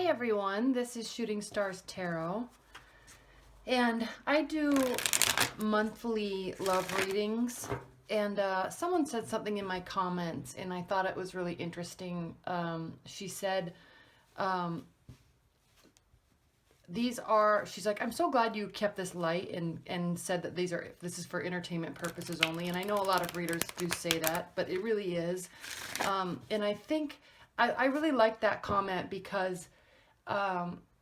everyone, this is Shooting Stars Tarot, and I do monthly love readings, and someone said something in my comments and I thought it was really interesting. She said, she's like, I'm so glad you kept this light and said that this is for entertainment purposes only. And I know a lot of readers do say that, but it really is. And I think I really like that comment because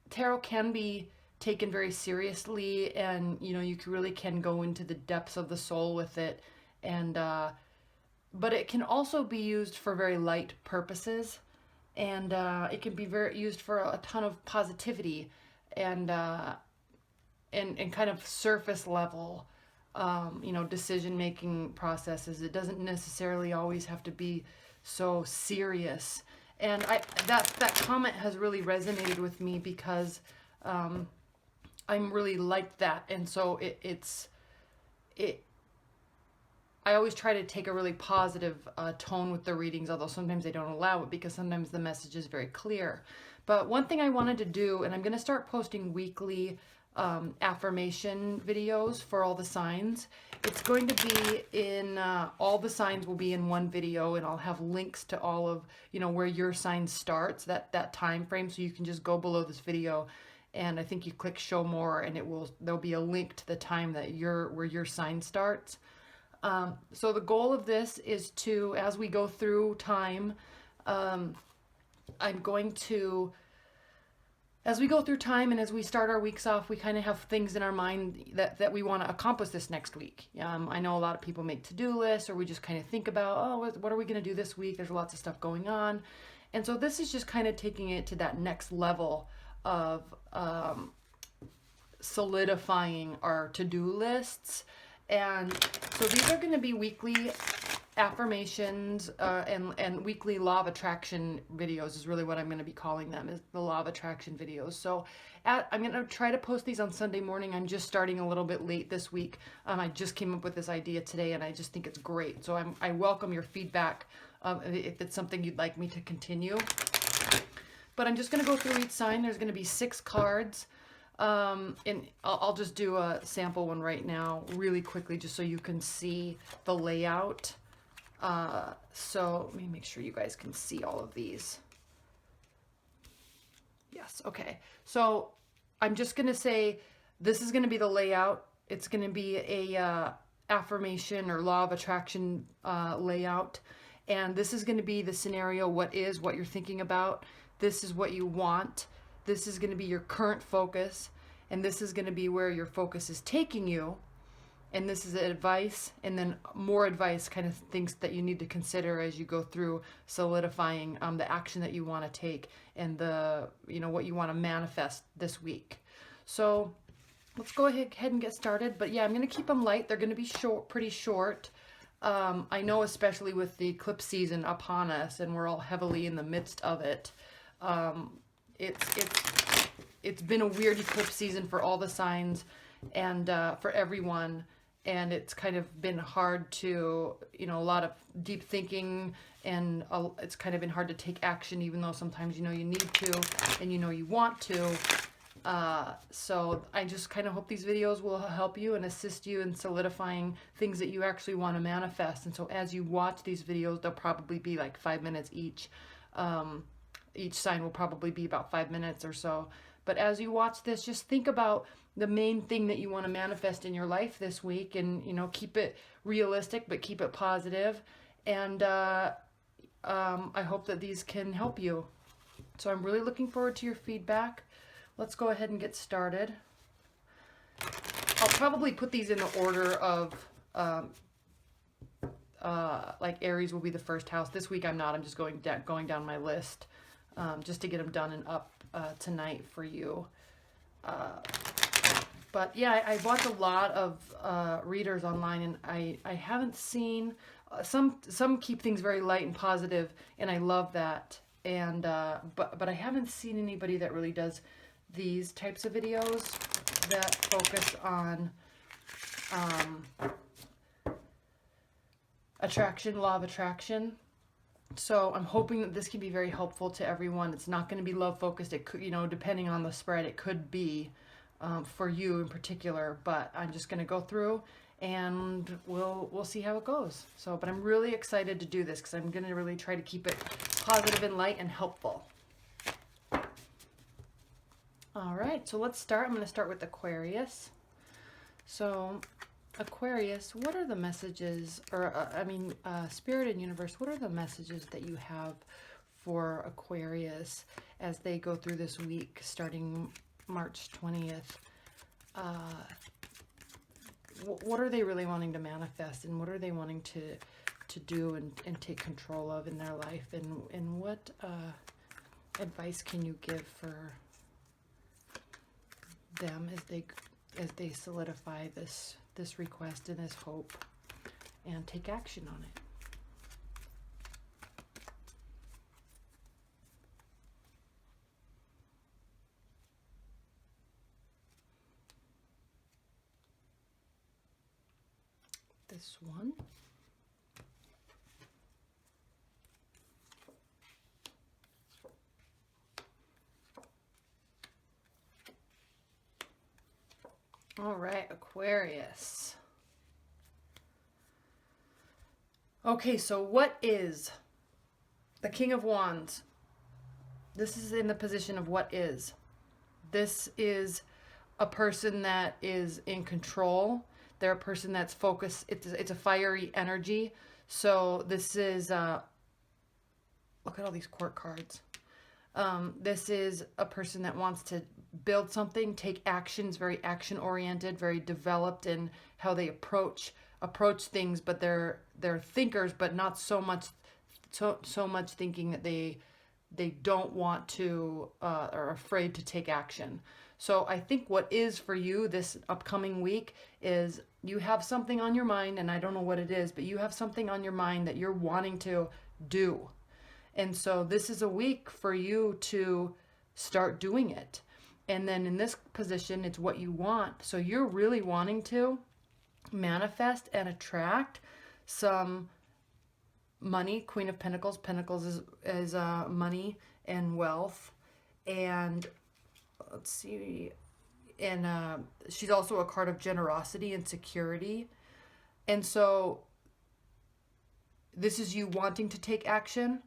tarot can be taken very seriously, and you really can go into the depths of the soul with it, and but it can also be used for very light purposes, and it can be used for a ton of positivity and kind of surface level decision making processes. It doesn't necessarily always have to be so serious. And that comment has really resonated with me because I'm really like that, and so I always try to take a really positive tone with the readings, although sometimes they don't allow it because sometimes the message is very clear. But one thing I wanted to do, and I'm going to start posting weekly affirmation videos for all the signs. It's going to be in all the signs will be in one video, and I'll have links to all of where your sign starts, that time frame, so you can just go below this video, and I think you click show more, and there'll be a link to the time that where your sign starts. So the goal of this is to, as we go through time, as we go through time and as we start our weeks off, we kind of have things in our mind that we want to accomplish this next week. I know a lot of people make to-do lists, or we just kind of think about, oh, what are we going to do this week? There's lots of stuff going on. And so this is just kind of taking it to that next level of solidifying our to-do lists. And so these are going to be weekly affirmations and weekly law of attraction videos is really what I'm going to be calling them, is the law of attraction videos. So I'm going to try to post these on Sunday morning. I'm just starting a little bit late this week. I just came up with this idea today, and I just think it's great. So I welcome your feedback if it's something you'd like me to continue. But I'm just going to go through each sign. There's going to be 6 cards. And I'll just do a sample one right now really quickly just so you can see the layout. So let me make sure you guys can see all of these. Yes, okay. So I'm just going to say this is going to be the layout. It's going to be a affirmation or law of attraction layout. And this is going to be the scenario, what you're thinking about. This is what you want. This is going to be your current focus, and this is going to be where your focus is taking you. And this is advice, and then more advice, kind of things that you need to consider as you go through solidifying the action that you want to take and the what you want to manifest this week. So let's go ahead and get started. But yeah, I'm going to keep them light. They're going to be pretty short. I know, especially with the eclipse season upon us, and we're all heavily in the midst of it. It's been a weird eclipse season for all the signs and for everyone, and it's kind of been hard to, a lot of deep thinking, and it's kind of been hard to take action, even though sometimes you need to and you want to. So I just kind of hope these videos will help you and assist you in solidifying things that you actually want to manifest. And so as you watch these videos, they'll probably be like 5 minutes each. Each sign will probably be about 5 minutes or so. But as you watch this, just think about the main thing that you want to manifest in your life this week, and keep it realistic, but keep it positive. And I hope that these can help you. So I'm really looking forward to your feedback. Let's go ahead and get started. I'll probably put these in the order of like Aries will be the first house. This week I'm not. I'm just going down my list. Just to get them done and up tonight for you. But yeah, I watch a lot of readers online, and I haven't seen some keep things very light and positive, and I love that. And but I haven't seen anybody that really does these types of videos that focus on attraction, law of attraction. So I'm hoping that this can be very helpful to everyone. It's not going to be love focused. It could, you know, depending on the spread, it could be for you in particular. But I'm just going to go through and we'll see how it goes. So, but I'm really excited to do this because I'm going to really try to keep it positive and light and helpful. All right, so let's start. I'm going to start with Aquarius. So Aquarius, what are the messages, or Spirit and Universe, what are the messages that you have for Aquarius as they go through this week starting March 20th? What are they really wanting to manifest, and what are they wanting to do and take control of in their life, and what advice can you give for them as they solidify this request and this hope and take action on it? This one. All right, Aquarius. Okay, so what is the King of Wands? This is in the position of what is. This is a person that is in control. They're a person that's focused. It's a fiery energy. So this is, look at all these court cards. This is a person that wants to build something, take actions, very action oriented, very developed in how they approach things, but they're thinkers, but not so much thinking that they don't want to are afraid to take action. So I think what is for you this upcoming week is you have something on your mind, and I don't know what it is, but you have something on your mind that you're wanting to do. And so this is a week for you to start doing it. And then in this position, it's what you want. So you're really wanting to manifest and attract some money. Queen of Pentacles. Pentacles is money and wealth. And let's see. And she's also a card of generosity and security. And so this is you wanting to take action.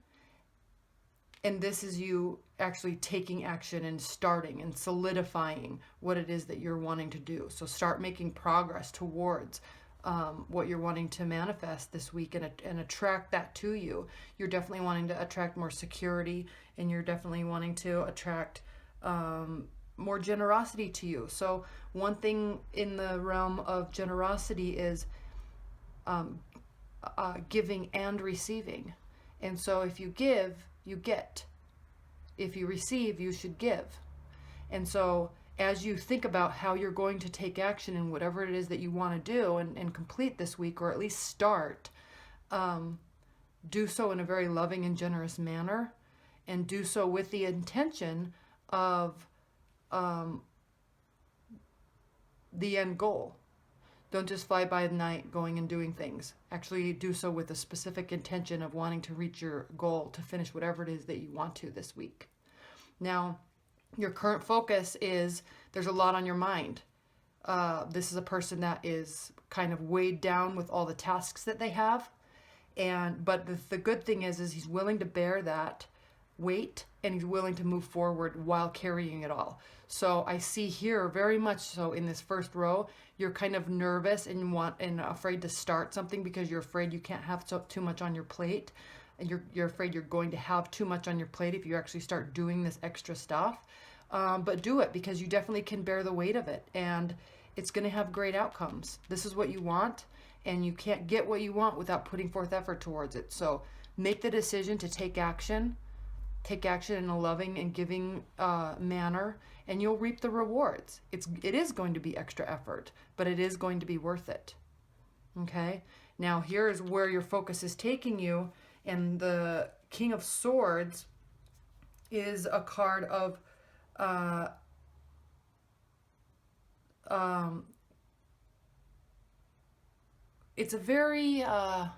And this is you actually taking action and starting and solidifying what it is that you're wanting to do. So start making progress towards what you're wanting to manifest this week and attract that to you. You're definitely wanting to attract more security, and you're definitely wanting to attract more generosity to you. So one thing in the realm of generosity is giving and receiving. And so if you give, you get. If you receive, you should give. And so as you think about how you're going to take action in whatever it is that you want to do and complete this week, or at least start, do so in a very loving and generous manner, and do so with the intention of the end goal. Don't just fly by the night going and doing things. Actually do so with a specific intention of wanting to reach your goal, to finish whatever it is that you want to this week. Now, your current focus is, there's a lot on your mind. This is a person that is kind of weighed down with all the tasks that they have. But the good thing is he's willing to bear that weight, and he's willing to move forward while carrying it all. So I see here very much so in this first row, you're kind of nervous and afraid to start something because you're afraid you can't have too much on your plate. And you're afraid you're going to have too much on your plate if you actually start doing this extra stuff. But do it, because you definitely can bear the weight of it, and it's going to have great outcomes. This is what you want, and you can't get what you want without putting forth effort towards it. So make the decision to take action. Take action in a loving and giving manner, and you'll reap the rewards. It is going to be extra effort, but it is going to be worth it. Okay? Now here's where your focus is taking you, and the King of Swords is a card of it's a very I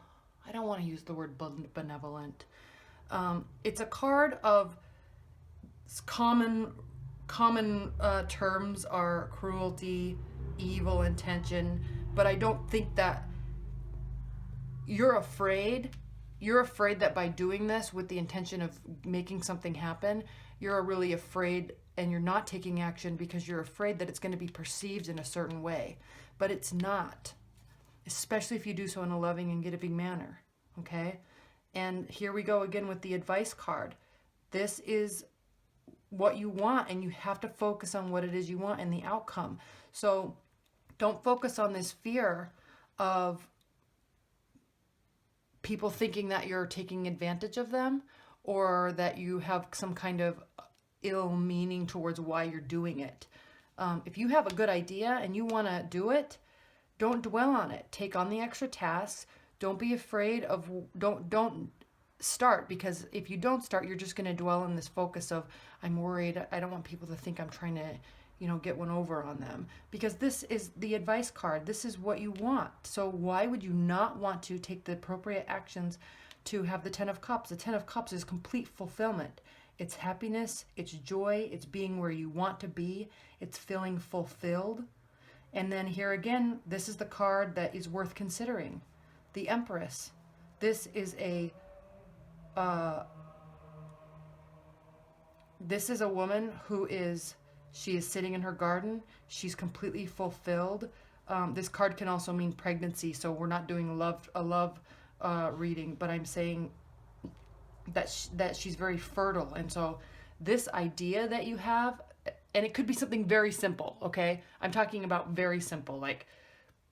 I don't want to use the word benevolent. It's a card of common terms are cruelty, evil intention, but I don't think that you're afraid that by doing this with the intention of making something happen, you're really afraid, and you're not taking action because you're afraid that it's going to be perceived in a certain way. But it's not, especially if you do so in a loving and giving manner, okay? And here we go again with the advice card. This is what you want, and you have to focus on what it is you want and the outcome. So don't focus on this fear of people thinking that you're taking advantage of them, or that you have some kind of ill meaning towards why you're doing it. If you have a good idea and you want to do it, don't dwell on it. Take on the extra tasks. Don't be afraid of, don't start, because if you don't start, you're just going to dwell on this focus of, I'm worried, I don't want people to think I'm trying to, get one over on them, because this is the advice card. This is what you want. So why would you not want to take the appropriate actions to have the 10 of Cups? The 10 of Cups is complete fulfillment. It's happiness, it's joy, it's being where you want to be, it's feeling fulfilled. And then here again, this is the card that is worth considering. The Empress. This is a woman who is, she is sitting in her garden. She's completely fulfilled. This card can also mean pregnancy. So we're not doing a love reading, but I'm saying that she's very fertile. And so this idea that you have, and it could be something very simple, okay? I'm talking about very simple. Like,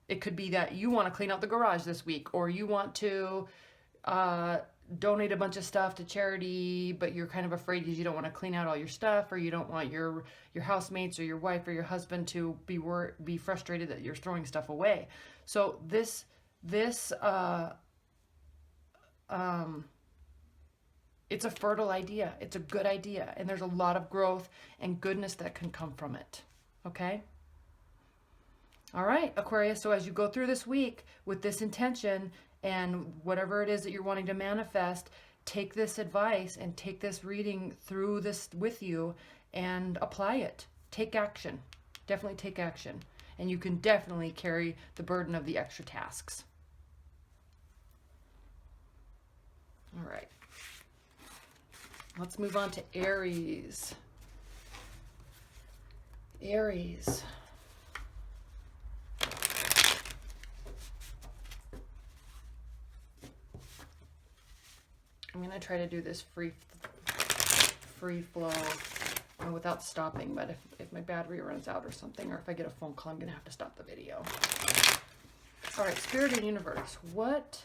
it could be that you want to clean out the garage this week, or you want to donate a bunch of stuff to charity, but you're kind of afraid because you don't want to clean out all your stuff, or you don't want your housemates or your wife or your husband to be frustrated that you're throwing stuff away. So this it's a fertile idea. It's a good idea. And there's a lot of growth and goodness that can come from it. Okay? All right, Aquarius. So as you go through this week with this intention and whatever it is that you're wanting to manifest, take this advice and take this reading through this with you and apply it. Take action. Definitely take action. And you can definitely carry the burden of the extra tasks. All right. Let's move on to Aries. Aries. I'm going to try to do this free flow without stopping, but if my battery runs out or something, or if I get a phone call, I'm going to have to stop the video. All right, Spirit and Universe, what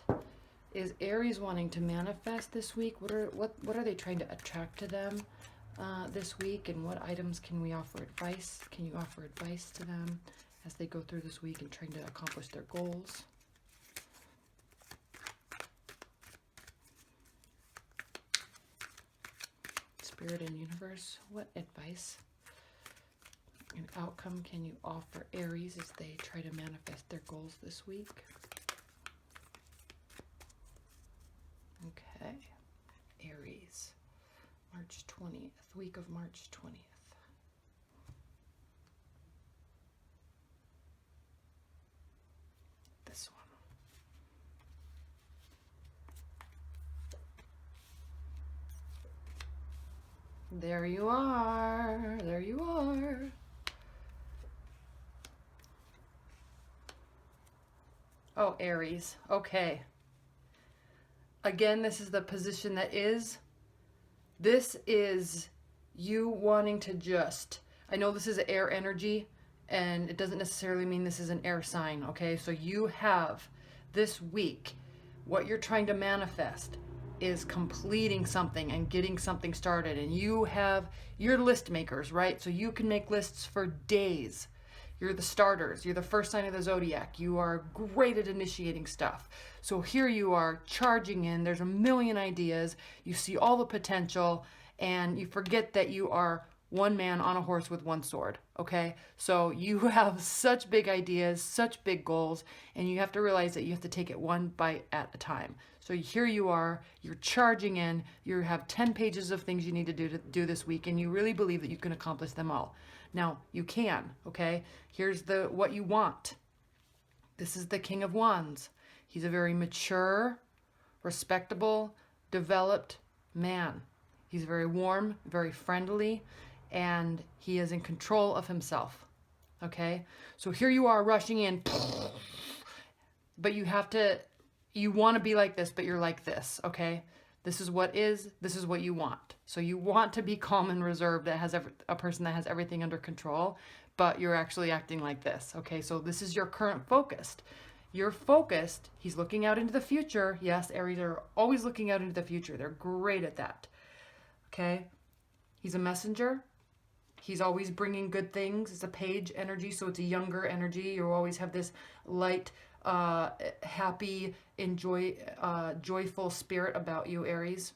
is Aries wanting to manifest this week? What are they trying to attract to them this week, and what items can we offer advice? Can you offer advice to them as they go through this week and trying to accomplish their goals? Spirit and Universe, what advice and outcome can you offer Aries as they try to manifest their goals this week? Okay, Aries, March 20th, week of March 20th. This one. There you are. There you are. Oh, Aries. Okay. Again, this is the position that is. This is you wanting to just, I know this is air energy, and it doesn't necessarily mean this is an air sign, okay? So you have this week, what you're trying to manifest is completing something and getting something started. And you're list makers, right? So you can make lists for days. You're the starters. You're the first sign of the zodiac. You are great at initiating stuff. So here you are charging in. There's a million ideas. You see all the potential, and you forget that you are one man on a horse with one sword, okay? So you have such big ideas, such big goals, and you have to realize that you have to take it one bite at a time. So So here you are, you're charging in, you have 10 pages of things you need to do this week, and you really believe that you can accomplish them all. Now, you can, okay? Here's what you want. This is the King of Wands. He's a very mature, respectable, developed man. He's very warm, very friendly, and he is in control of himself. Okay? So here you are rushing in, but you want to be like this, but you're like this, okay? This is what you want. So you want to be calm and reserved, that has a person that has everything under control, but you're actually acting like this, okay? So this is your current focused. You're focused. He's looking out into the future. Yes, Aries are always looking out into the future. They're great at that. Okay? He's a messenger. He's always bringing good things. It's a page energy, so it's a younger energy. You always have this light, happy, joyful spirit about you, Aries.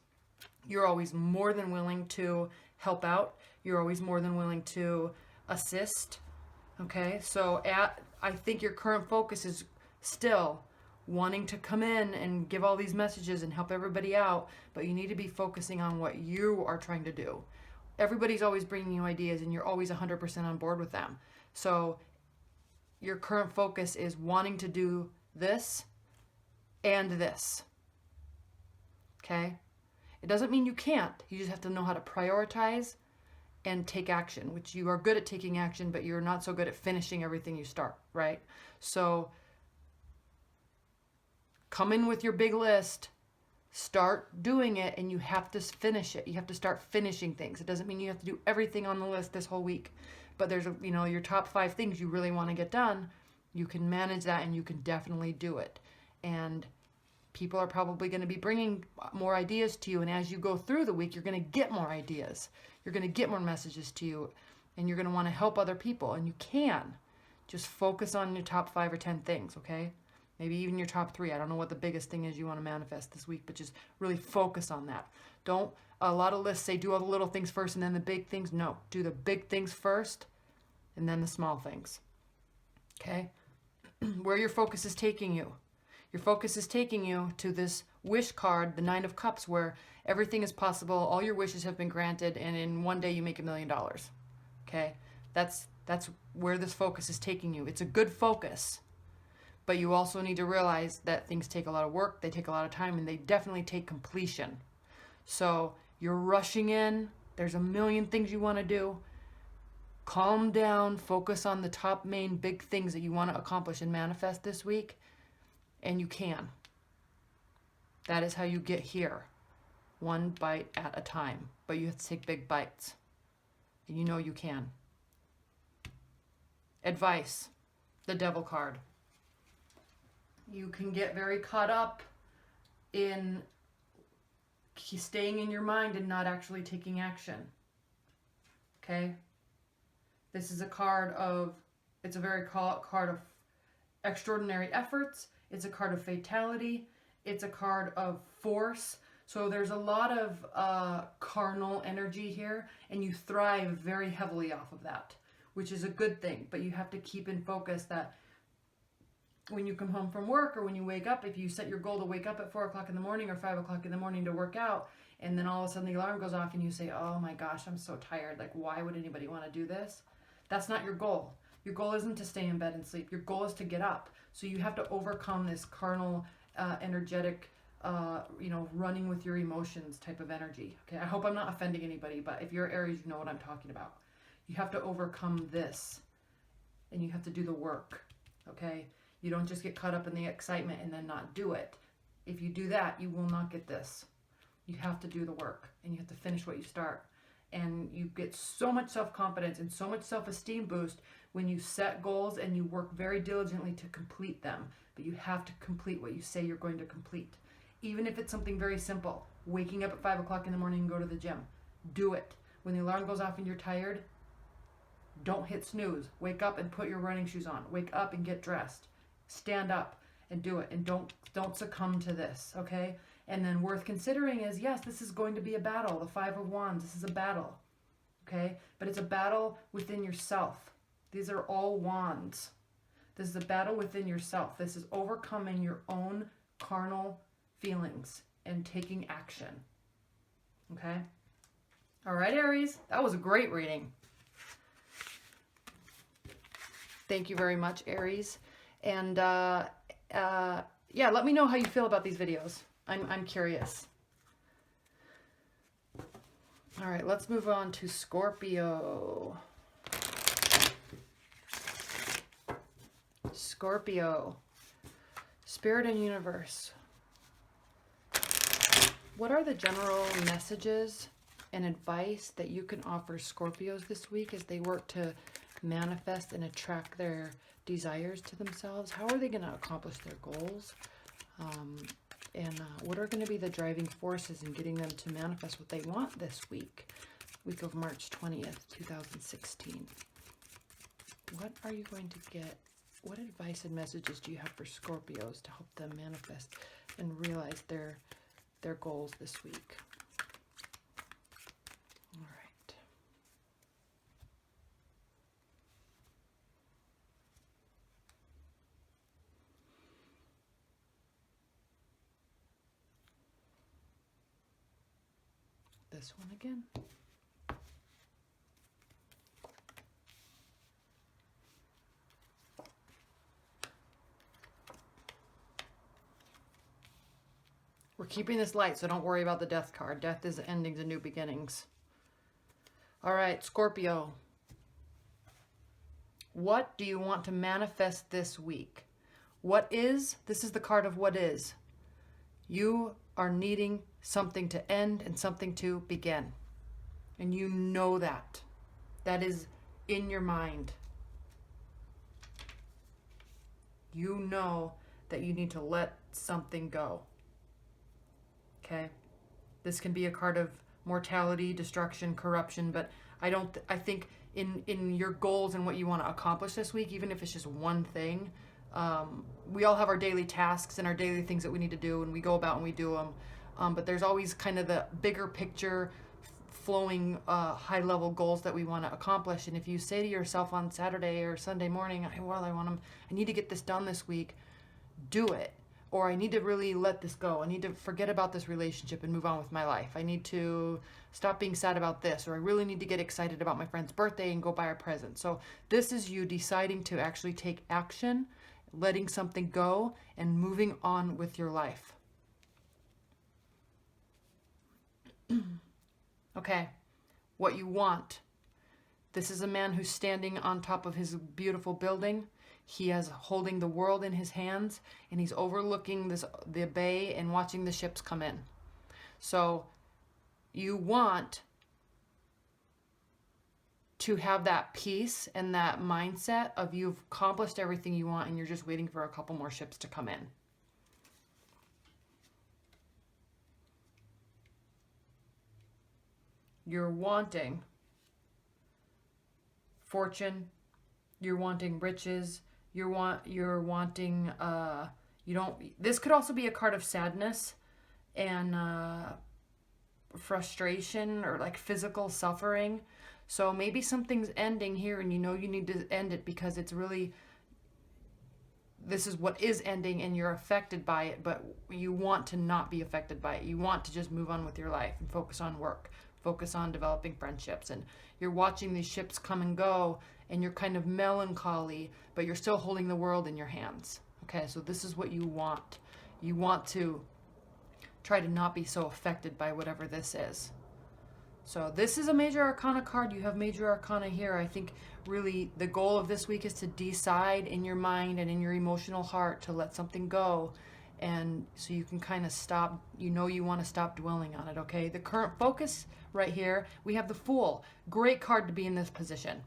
You're always more than willing to help out. You're always more than willing to assist. Okay? So I think your current focus is still wanting to come in and give all these messages and help everybody out, but you need to be focusing on what you are trying to do. Everybody's always bringing you ideas, and you're always 100% on board with them. So your current focus is wanting to do this and this. Okay? It doesn't mean you can't. You just have to know how to prioritize and take action, which you are good at taking action, but you're not so good at finishing everything you start, right? So come in with your big list, start doing it, and you have to finish it. You have to start finishing things. It doesn't mean you have to do everything on the list this whole week, but there's your top 5 things you really want to get done. You can manage that, and you can definitely do it. And people are probably going to be bringing more ideas to you, and as you go through the week, you're going to get more ideas. You're going to get more messages to you, and you're going to want to help other people, and you can. Just focus on your top 5 or 10 things, okay? Maybe even your top 3. I don't know what the biggest thing is you want to manifest this week, but just really focus on that. A lot of lists say do all the little things first and then the big things. No, do the big things first and then the small things. Okay? Where your focus is taking you. Your focus is taking you to this wish card, the 9 of Cups, where everything is possible, all your wishes have been granted, and in one day you make $1 million. Okay? That's where this focus is taking you. It's a good focus. But you also need to realize that things take a lot of work, they take a lot of time, and they definitely take completion. So you're rushing in, there's a million things you want to do. Calm down, focus on the top main big things that you want to accomplish and manifest this week, and you can. That is how you get here, one bite at a time. But you have to take big bites, and you know you can. Advice, the Devil card. You can get very caught up in staying in your mind and not actually taking action. Okay? This is a card of, it's a very card of extraordinary efforts. It's a card of fatality. It's a card of force. So there's a lot of carnal energy here, and you thrive very heavily off of that, which is a good thing. But you have to keep in focus that when you come home from work or when you wake up, if you set your goal to wake up at 4 o'clock in the morning or 5 o'clock in the morning to work out, and then all of a sudden the alarm goes off and you say, oh my gosh, I'm so tired. Like, why would anybody want to do this? That's not your goal. Your goal isn't to stay in bed and sleep. Your goal is to get up. So you have to overcome this carnal, energetic, running with your emotions type of energy. Okay, I hope I'm not offending anybody, but if you're Aries, you know what I'm talking about. You have to overcome this, and you have to do the work, okay? You don't just get caught up in the excitement and then not do it. If you do that, you will not get this. You have to do the work, and you have to finish what you start. And you get so much self-confidence and so much self-esteem boost when you set goals and you work very diligently to complete them. But you have to complete what you say you're going to complete. Even if it's something very simple, waking up at 5 o'clock in the morning and go to the gym. Do it. When the alarm goes off and you're tired, don't hit snooze. Wake up and put your running shoes on. Wake up and get dressed. Stand up and do it, and don't succumb to this, okay? And then worth considering is, yes, this is going to be a battle. The 5 of Wands, this is a battle, okay? But it's a battle within yourself. These are all wands. This is a battle within yourself. This is overcoming your own carnal feelings and taking action. Okay? All right, Aries, that was a great reading. Thank you very much, Aries. And yeah, let me know how you feel about these videos. I'm curious. All right, let's move on to Scorpio. Scorpio, Spirit and Universe. What are the general messages and advice that you can offer Scorpios this week as they work to manifest and attract their desires to themselves? How are they going to accomplish their goals? And what are going to be the driving forces in getting them to manifest what they want this week of March 20th, 2016? What are you going to get? What advice and messages do you have for Scorpios to help them manifest and realize their goals this week? All right. This one again. We're keeping this light, so don't worry about the death card. Death is endings and new beginnings. All right, Scorpio. What do you want to manifest this week? What is? This is the card of what is. You are needing something to end and something to begin. And you know that. That is in your mind. You know that you need to let something go. Okay? This can be a card of mortality, destruction, corruption, but I think in your goals and what you want to accomplish this week, even if it's just one thing, we all have our daily tasks and our daily things that we need to do, and we go about and we do them. But there's always kind of the bigger picture, flowing, high-level goals that we want to accomplish. And if you say to yourself on Saturday or Sunday morning, I need to get this done this week, do it. Or I need to really let this go. I need to forget about this relationship and move on with my life. I need to stop being sad about this. Or I really need to get excited about my friend's birthday and go buy a present. So this is you deciding to actually take action, letting something go, and moving on with your life. Okay, what you want. This is a man who's standing on top of his beautiful building. He is holding the world in his hands, and he's overlooking the bay and watching the ships come in. So you want to have that peace and that mindset of you've accomplished everything you want and you're just waiting for a couple more ships to come in. You're wanting fortune, you're wanting riches, you're wanting this could also be a card of sadness and frustration or like physical suffering. So maybe something's ending here and you know you need to end it because it's really, this is what is ending and you're affected by it, but you want to not be affected by it. You want to just move on with your life and focus on work, focus on developing friendships. And you're watching these ships come and go and you're kind of melancholy, but you're still holding the world in your hands. Okay, so this is what you want. You want to try to not be so affected by whatever this is. So this is a major arcana card. You have major arcana here. I think really the goal of this week is to decide in your mind and in your emotional heart to let something go. And so you can kind of stop, you want to stop dwelling on it, okay? The current focus right here, we have the Fool. Great card to be in this position.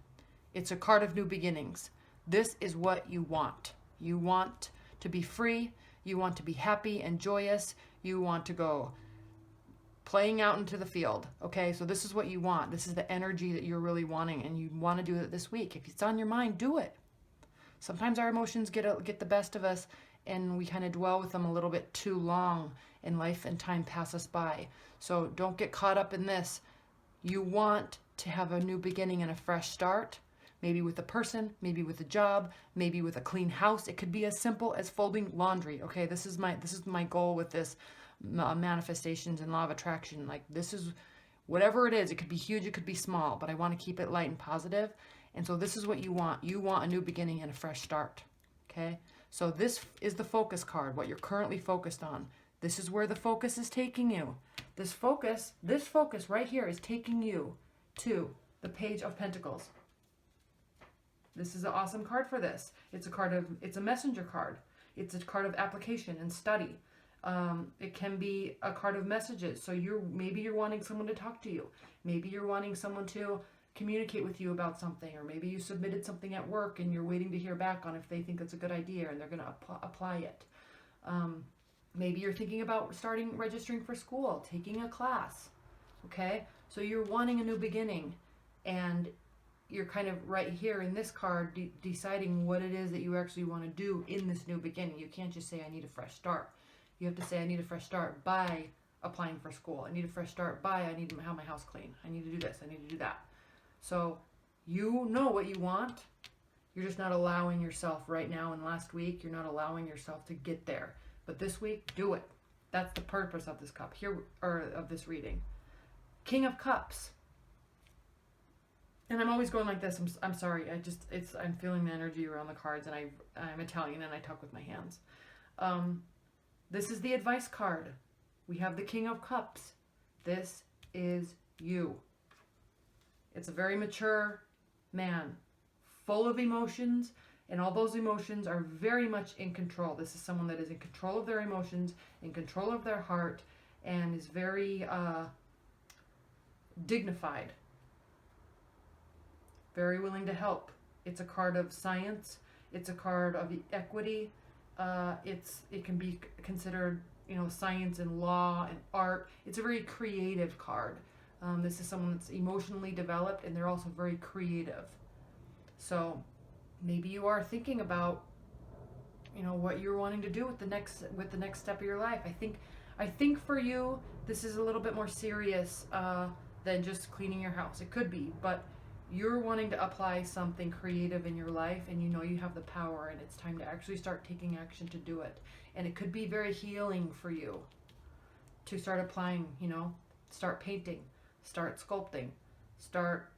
It's a card of new beginnings. This is what you want. You want to be free. You want to be happy and joyous. You want to go playing out into the field, okay? So this is what you want. This is the energy that you're really wanting, and you want to do it this week. If it's on your mind, do it. Sometimes our emotions get the best of us, and we kind of dwell with them a little bit too long, and life and time pass us by. So don't get caught up in this. You want to have a new beginning and a fresh start, maybe with a person, maybe with a job, maybe with a clean house. It could be as simple as folding laundry. Okay, this is my goal with this. manifestations and law of attraction. Like, this is whatever it is. It could be huge, it could be small, but I want to keep it light and positive. And so this is what you want. You want a new beginning and a fresh start. Okay? So this is the focus card, what you're currently focused on. This is where the focus is taking you. This focus right here is taking you to the Page of Pentacles. This is an awesome card for this. It's a messenger card. It's a card of application and study. It can be a card of messages. So maybe you're wanting someone to talk to you. Maybe you're wanting someone to communicate with you about something, or maybe you submitted something at work and you're waiting to hear back on if they think it's a good idea and they're going to apply it. Maybe you're thinking about registering for school, taking a class. Okay? So you're wanting a new beginning, and you're kind of right here in this card deciding what it is that you actually want to do in this new beginning. You can't just say, I need a fresh start. You have to say, I need a fresh start by applying for school. I need a fresh start by, I need to have my house clean. I need to do this. I need to do that. So you know what you want. You're just not allowing yourself right now. And last week, you're not allowing yourself to get there. But this week, do it. That's the purpose of this cup here, or of this reading. King of Cups. And I'm always going like this. I'm sorry. I'm feeling the energy around the cards, and I'm Italian and I talk with my hands. This is the advice card. We have the King of Cups. This is you. It's a very mature man, full of emotions, and all those emotions are very much in control. This is someone that is in control of their emotions, in control of their heart, and is very dignified. Very willing to help. It's a card of science. It's a card of equity. It can be considered, science and law and art. It's a very creative card. This is someone that's emotionally developed, and they're also very creative. So maybe you are thinking about, what you're wanting to do with the next step of your life. I think for you, this is a little bit more serious than just cleaning your house. It could be, but you're wanting to apply something creative in your life, and you have the power, and it's time to actually start taking action to do it. And it could be very healing for you to start applying, start painting, start sculpting, start,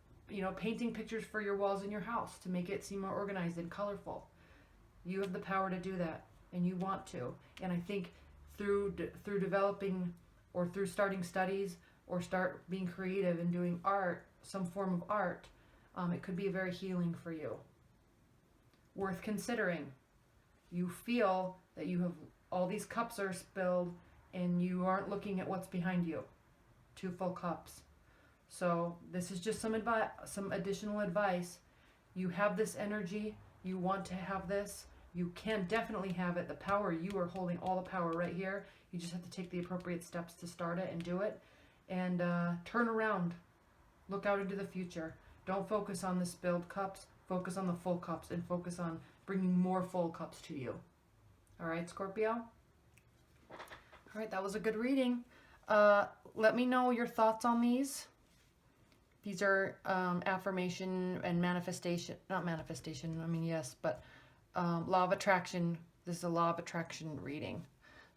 painting pictures for your walls in your house to make it seem more organized and colorful. You have the power to do that, and you want to. And I think through developing, or through starting studies, or start being creative and doing art, some form of art, it could be very healing for you. Worth considering. You feel that you have all these cups are spilled, and you aren't looking at what's behind you. 2 full cups. So this is just some additional advice. You have this energy. You want to have this. You can definitely have it. The power, you are holding all the power right here. You just have to take the appropriate steps to start it and do it. And turn around. Look out into the future. Don't focus on the spilled cups. Focus on the full cups, and focus on bringing more full cups to you. All right, Scorpio? All right, that was a good reading. Let me know your thoughts on these. These are affirmation and manifestation. Not manifestation, yes, but law of attraction. This is a law of attraction reading.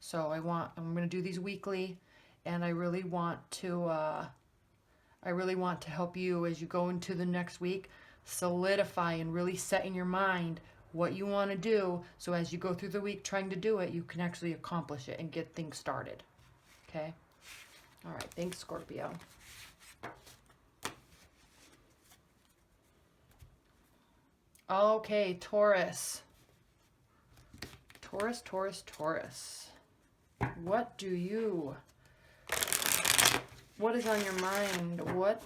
So I'm going to do these weekly, and I really want to help you as you go into the next week, solidify and really set in your mind what you want to do, so as you go through the week trying to do it, you can actually accomplish it and get things started. Okay? All right. Thanks, Scorpio. Okay, Taurus. Taurus. What is on your mind? What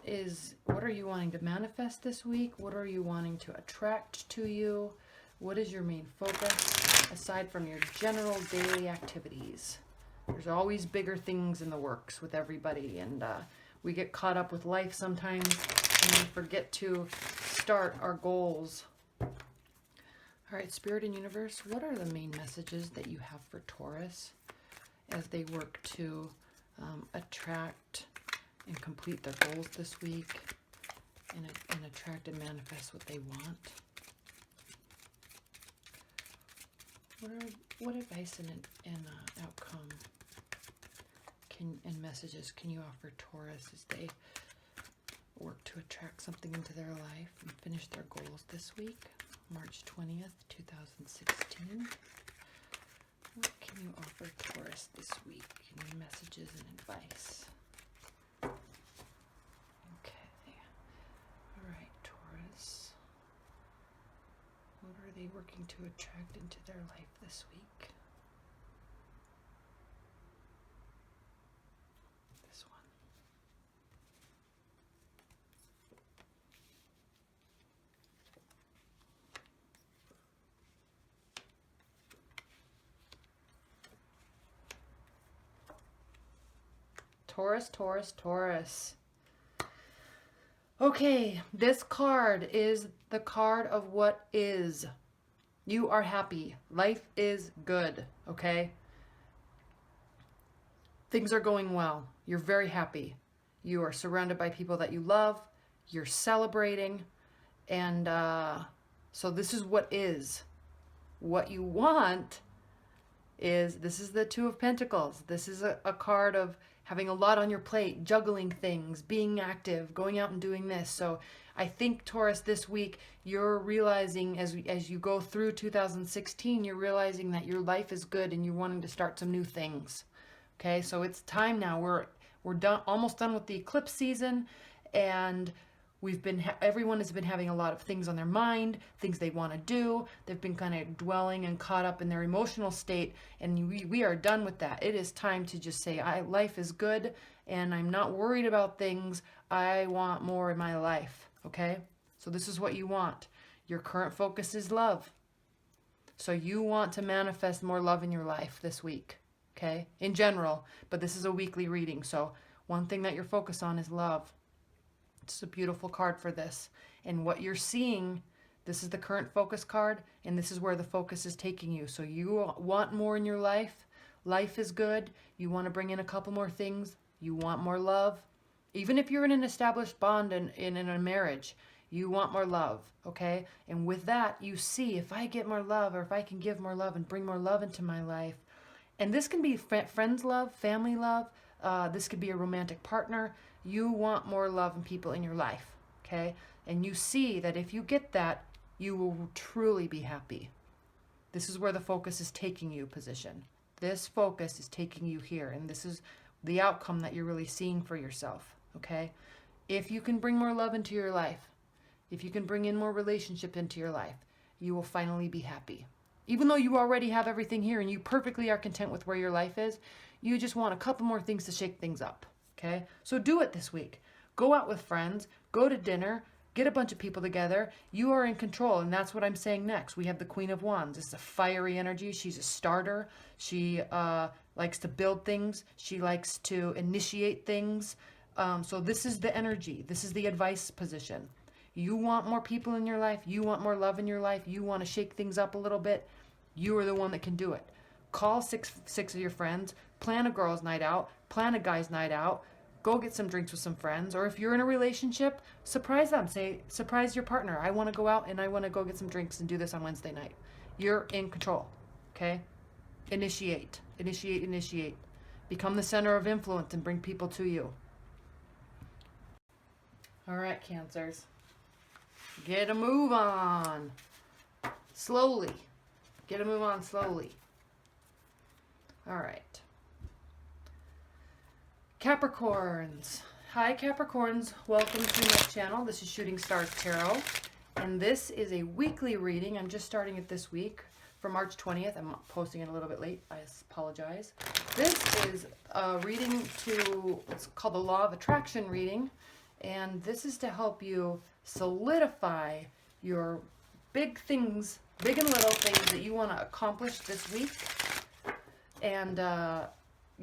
are you wanting to manifest this week? What are you wanting to attract to you? What is your main focus aside from your general daily activities? There's always bigger things in the works with everybody, and we get caught up with life sometimes, and we forget to start our goals. All right, Spirit and Universe, what are the main messages that you have for Taurus as they work to attract and complete their goals this week, and attract and manifest what they want? What advice and outcome and messages can you offer Taurus as they work to attract something into their life and finish their goals this week, March 20th, 2016? What can you offer Taurus this week? Any messages and advice? Okay. All right, Taurus. What are they working to attract into their life this week? This one. Taurus, Taurus, Taurus. Okay, this card is the card of what is. You are happy. Life is good, okay? Things are going well. You're very happy. You are surrounded by people that you love. You're celebrating. And so this is what is. What you want is, this is the Two of Pentacles. This is a card of having a lot on your plate, juggling things, being active, going out and doing this. So I think, Taurus, this week, you're realizing as you go through 2016, you're realizing that your life is good and you're wanting to start some new things. Okay, so it's time now. We're done, almost done with the eclipse season, and everyone has been having a lot of things on their mind, things they want to do. They've been kind of dwelling and caught up in their emotional state, and we are done with that. It is time to just say, life is good, and I'm not worried about things. I want more in my life, okay? So this is what you want. Your current focus is love. So you want to manifest more love in your life this week, okay? In general, but this is a weekly reading, so one thing that you're focused on is love. It's a beautiful card for this. And what you're seeing, this is the current focus card, and this is where the focus is taking you. So you want more in your life. Life is good. You want to bring in a couple more things. You want more love. Even if you're in an established bond and in a marriage, you want more love, okay? And with that, you see, if I get more love, or if I can give more love and bring more love into my life, and this can be friends love, family love, this could be a romantic partner. You want more love and people in your life, okay? And you see that if you get that, you will truly be happy. This is where the focus is taking you, position. This focus is taking you here, and this is the outcome that you're really seeing for yourself, okay? If you can bring more love into your life, if you can bring in more relationship into your life, you will finally be happy. Even though you already have everything here and you perfectly are content with where your life is, you just want a couple more things to shake things up, okay? So do it this week. Go out with friends, go to dinner, get a bunch of people together. You are in control, and that's what I'm saying next. We have the Queen of Wands. This is a fiery energy. She's a starter. She likes to build things. She likes to initiate things. So this is the energy. This is the advice position. You want more people in your life. You want more love in your life. You want to shake things up a little bit. You are the one that can do it. Call six of your friends. Plan a girls' night out. Plan a guys' night out. Go get some drinks with some friends. Or if you're in a relationship, surprise them. Say, surprise your partner. I want to go out and I want to go get some drinks and do this on Wednesday night. You're in control. Okay? Initiate. Initiate, initiate. Become the center of influence and bring people to you. All right, Cancers. Get a move on. Slowly. Get a move on slowly. All right. Capricorns. Hi, Capricorns. Welcome to my channel. This is Shooting Stars Tarot. And this is a weekly reading. I'm just starting it this week for March 20th. I'm posting it a little bit late. I apologize. This is a reading to, it's called the Law of Attraction reading. And this is to help you solidify your big things, big and little things that you want to accomplish this week, and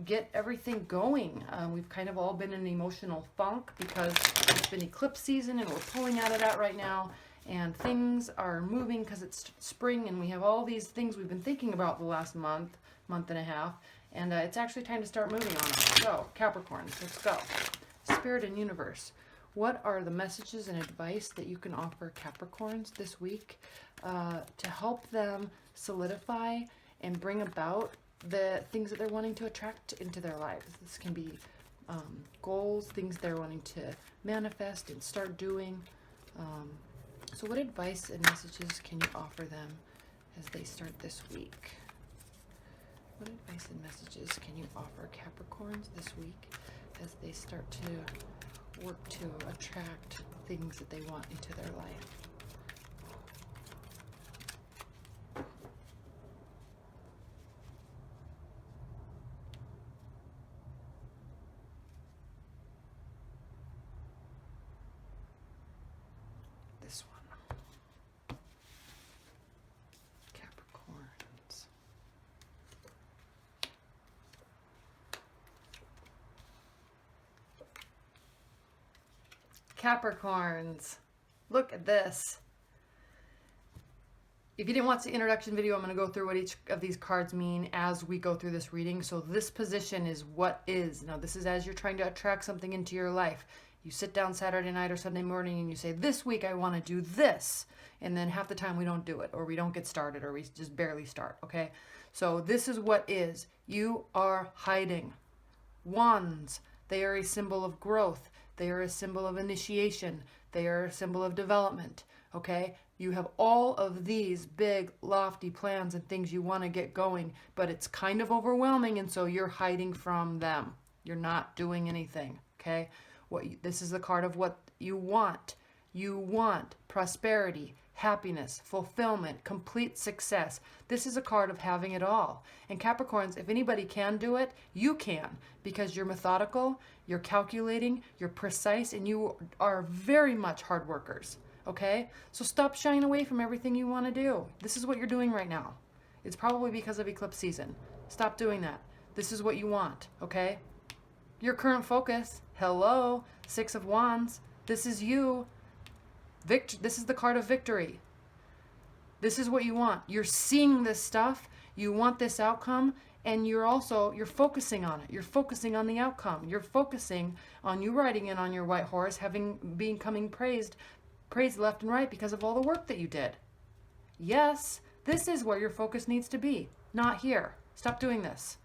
get everything going. We've kind of all been in an emotional funk because it's been eclipse season and we're pulling out of that right now, and things are moving because it's spring and we have all these things we've been thinking about the last month and a half, and it's actually time to start moving on them. So Capricorns, let's go. Spirit and universe, what are the messages and advice that you can offer Capricorns this week to help them solidify and bring about the things that they're wanting to attract into their lives. This can be goals, things they're wanting to manifest and start doing. So what advice and messages can you offer them as they start this week? What advice and messages can you offer Capricorns this week as they start to work to attract things that they want into their life? This one. Capricorns. Capricorns. Look at this. If you didn't watch the introduction video, I'm going to go through what each of these cards mean as we go through this reading. So this position is what is. Now this is as you're trying to attract something into your life. You sit down Saturday night or Sunday morning and you say, this week I want to do this. And then half the time we don't do it, or we don't get started, or we just barely start, okay? So this is what is. You are hiding. Wands, they are a symbol of growth. They are a symbol of initiation. They are a symbol of development, okay? You have all of these big, lofty plans and things you want to get going, but it's kind of overwhelming, and so you're hiding from them. You're not doing anything, okay? This is the card of what you want. You want prosperity, happiness, fulfillment, complete success. This is a card of having it all. And Capricorns, if anybody can do it, you can, because you're methodical, you're calculating, you're precise, and you are very much hard workers, okay? So stop shying away from everything you want to do. This is what you're doing right now. It's probably because of eclipse season. Stop doing that. This is what you want, okay? Your current focus, hello, Six of Wands, this is you. This is the card of victory. This is what you want. You're seeing this stuff, you want this outcome, and you're focusing on it. You're focusing on the outcome. You're focusing on you riding in on your white horse, becoming praised left and right because of all the work that you did. Yes, this is where your focus needs to be, not here. Stop doing this,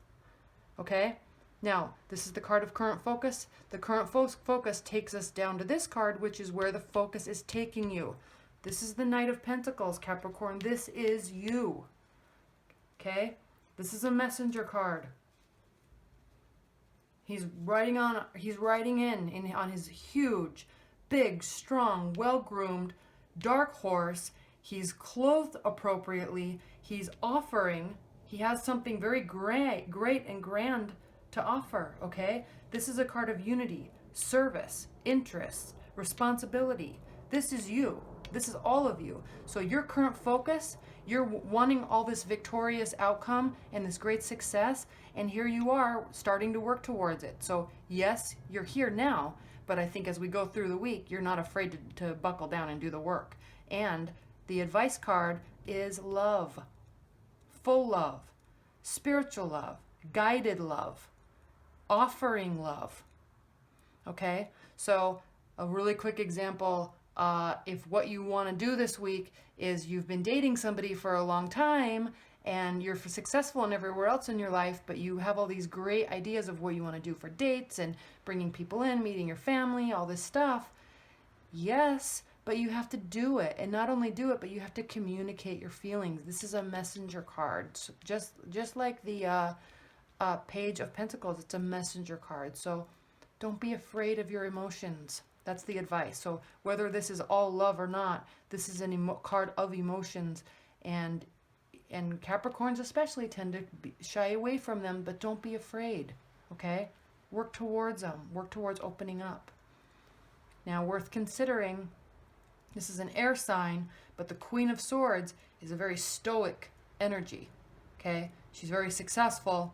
okay? Now, this is the card of current focus. The current focus takes us down to this card, which is where the focus is taking you. This is the Knight of Pentacles, Capricorn. This is you. Okay? This is a messenger card. He's riding in on his huge, big, strong, well-groomed, dark horse. He's clothed appropriately. He's offering. He has something very great and grand to offer, okay? This is a card of unity, service, interest, responsibility. This is you. This is all of you. So your current focus, you're wanting all this victorious outcome and this great success, and here you are starting to work towards it. So yes, you're here now, but I think as we go through the week, you're not afraid to buckle down and do the work. And the advice card is love, full love, spiritual love, guided love, offering love. Okay, so a really quick example, if what you want to do this week is you've been dating somebody for a long time and you're successful in everywhere else in your life, but you have all these great ideas of what you want to do for dates and bringing people in, meeting your family, all this stuff. Yes, but you have to do it, and not only do it, but you have to communicate your feelings. This is a messenger card, so just like the Page of Pentacles. It's a messenger card. So don't be afraid of your emotions. That's the advice. So whether this is all love or not, this is a card of emotions, and Capricorns especially tend to shy away from them, but don't be afraid, okay? Work towards them. Work towards opening up. Now, worth considering, this is an air sign, but the Queen of Swords is a very stoic energy, okay? She's very successful,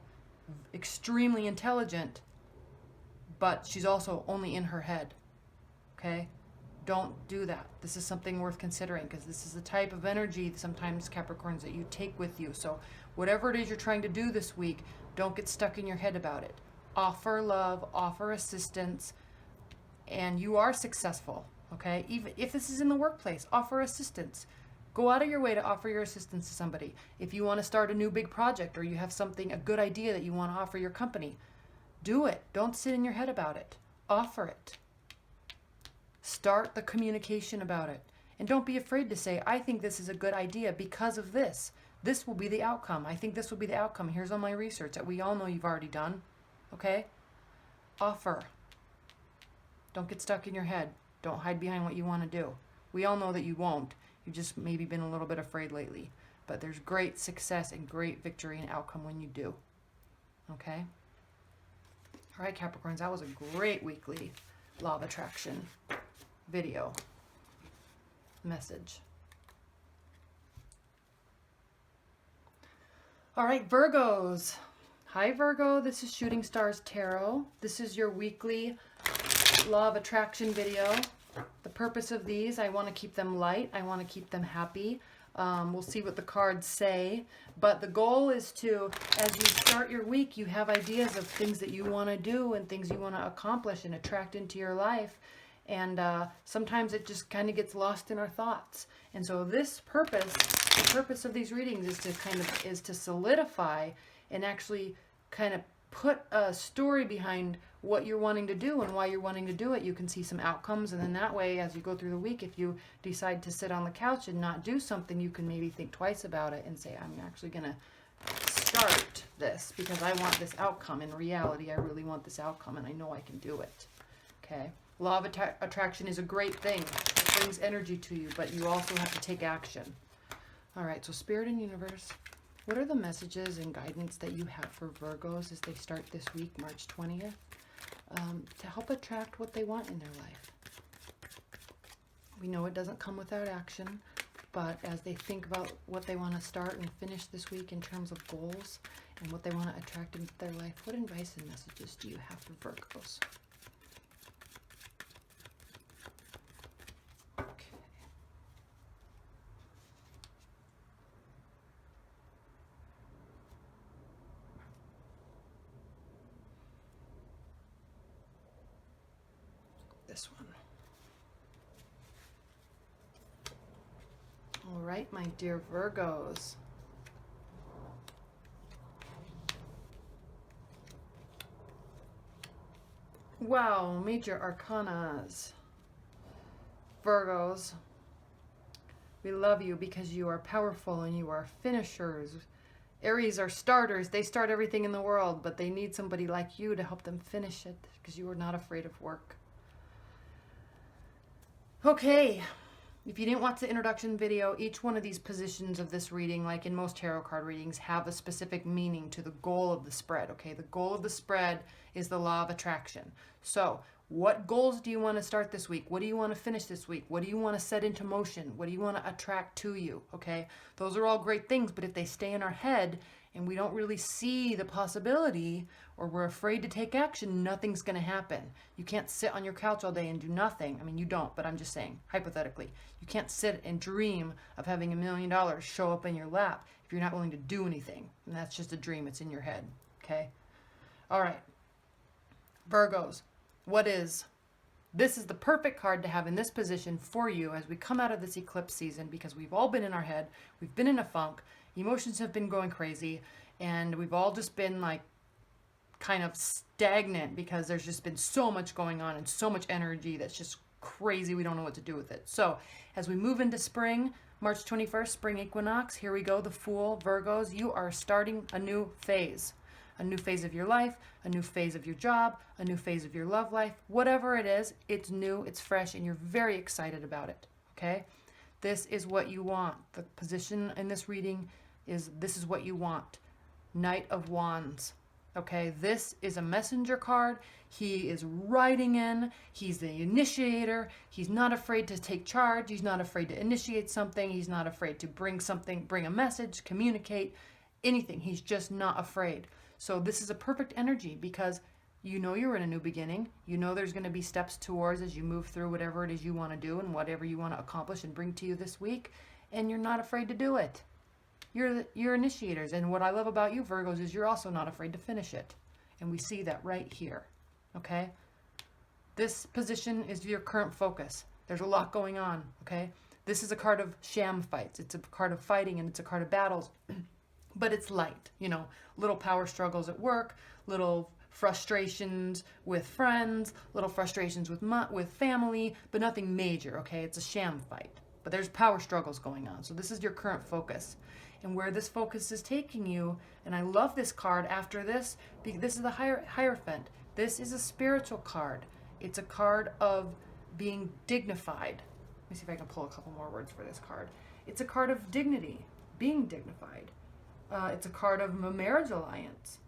extremely intelligent, but she's also only in her head, okay? Don't do that. This is something worth considering, because this is the type of energy sometimes, Capricorns, that you take with you. So whatever it is you're trying to do this week, don't get stuck in your head about it. Offer love, offer assistance, and you are successful, okay? Even if this is in the workplace, offer assistance. Go out of your way to offer your assistance to somebody. If you want to start a new big project, or you have something, a good idea that you want to offer your company, do it. Don't sit in your head about it. Offer it. Start the communication about it. And don't be afraid to say, I think this is a good idea because of this. This will be the outcome. I think this will be the outcome. Here's all my research that we all know you've already done. Okay? Offer. Don't get stuck in your head. Don't hide behind what you want to do. We all know that you won't. You've just maybe been a little bit afraid lately. But there's great success and great victory and outcome when you do. Okay? All right, Capricorns, that was a great weekly Law of Attraction video message. All right, Virgos. Hi, Virgo. This is Shooting Stars Tarot. This is your weekly Law of Attraction video. The purpose of these, I want to keep them light. I want to keep them happy. We'll see what the cards say. But the goal is to, as you start your week, you have ideas of things that you want to do and things you want to accomplish and attract into your life. And sometimes it just kind of gets lost in our thoughts. And so this purpose, the purpose of these readings is to solidify and actually kind of put a story behind what you're wanting to do and why you're wanting to do it. You can see some outcomes, and then that way, as you go through the week, if you decide to sit on the couch and not do something, you can maybe think twice about it and say, I'm actually going to start this because I want this outcome. In reality, I really want this outcome, and I know I can do it. Okay? Law of attraction is a great thing. It brings energy to you, but you also have to take action. All right, so Spirit and Universe, what are the messages and guidance that you have for Virgos as they start this week, March 20th, to help attract what they want in their life? We know it doesn't come without action, but as they think about what they want to start and finish this week in terms of goals and what they want to attract into their life, what advice and messages do you have for Virgos? This one. All right, my dear Virgos. Wow, major arcanas. Virgos, we love you because you are powerful and you are finishers. Aries are starters. They start everything in the world, but they need somebody like you to help them finish it because you are not afraid of work. Okay, if you didn't watch the introduction video, each one of these positions of this reading, like in most tarot card readings, have a specific meaning to the goal of the spread, okay? The goal of the spread is the law of attraction. So, what goals do you want to start this week? What do you want to finish this week? What do you want to set into motion? What do you want to attract to you, okay? Those are all great things, but if they stay in our head and we don't really see the possibility, or we're afraid to take action, nothing's going to happen. You can't sit on your couch all day and do nothing. I mean, you don't, but I'm just saying, hypothetically. You can't sit and dream of having $1 million show up in your lap if you're not willing to do anything. And that's just a dream. It's in your head, okay? All right. Virgos, this is the perfect card to have in this position for you as we come out of this eclipse season, because we've all been in our head. We've been in a funk. Emotions have been going crazy, and we've all just been like kind of stagnant because there's just been so much going on and so much energy that's just crazy. We don't know what to do with it. So as we move into spring, March 21st, spring equinox, here we go, the Fool. Virgos, you are starting a new phase of your life, a new phase of your job, a new phase of your love life. Whatever it is, it's new, it's fresh, and you're very excited about it, okay? This is what you want. The position in this reading is this is what you want. Knight of Wands. Okay, this is a messenger card. He is riding in. He's the initiator. He's not afraid to take charge. He's not afraid to initiate something. He's not afraid to bring a message, communicate, anything. He's just not afraid. So this is a perfect energy because you know you're in a new beginning. You know there's going to be steps towards as you move through whatever it is you want to do and whatever you want to accomplish and bring to you this week. And you're not afraid to do it. You're initiators, and what I love about you, Virgos, is you're also not afraid to finish it. And we see that right here, okay? This position is your current focus. There's a lot going on, okay? This is a card of sham fights. It's a card of fighting, and it's a card of battles, but it's light, you know, little power struggles at work, little frustrations with friends, little frustrations with family, but nothing major, okay? It's a sham fight, but there's power struggles going on. So this is your current focus. And where this focus is taking you, and I love this card after this, because this is the Hierophant. This is a spiritual card. It's a card of being dignified. Let me see if I can pull a couple more words for this card. It's a card of dignity, being dignified. It's a card of a marriage alliance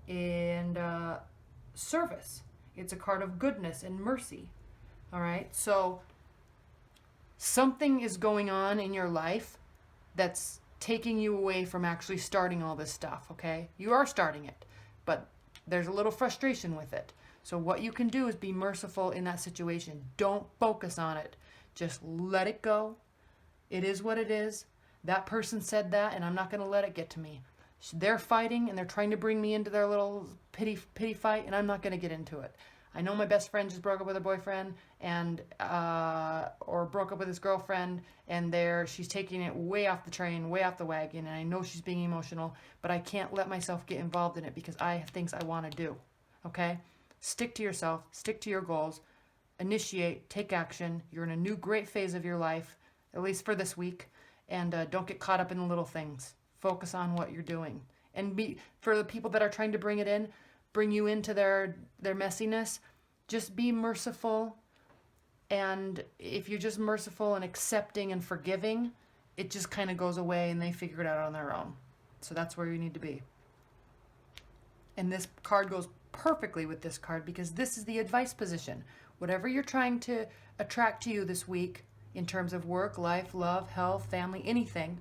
and service. It's a card of goodness and mercy. All right, so something is going on in your life that's taking you away from actually starting all this stuff, okay? You are starting it, but there's a little frustration with it. So what you can do is be merciful in that situation. Don't focus on it. Just let it go. It is what it is. That person said that, and I'm not going to let it get to me. They're fighting, and they're trying to bring me into their little pity fight, and I'm not going to get into it. I know my best friend just broke up with her boyfriend, and or broke up with his girlfriend, and she's taking it way off the train, way off the wagon, and I know she's being emotional, but I can't let myself get involved in it because I have things I want to do. Okay? Stick to yourself, stick to your goals, initiate, take action. You're in a new great phase of your life, at least for this week, and don't get caught up in the little things. Focus on what you're doing. And for the people that are trying to bring you into their messiness, just be merciful. And if you're just merciful and accepting and forgiving, it just kind of goes away and they figure it out on their own. So that's where you need to be. And this card goes perfectly with this card because this is the advice position. Whatever you're trying to attract to you this week in terms of work, life, love, health, family, anything,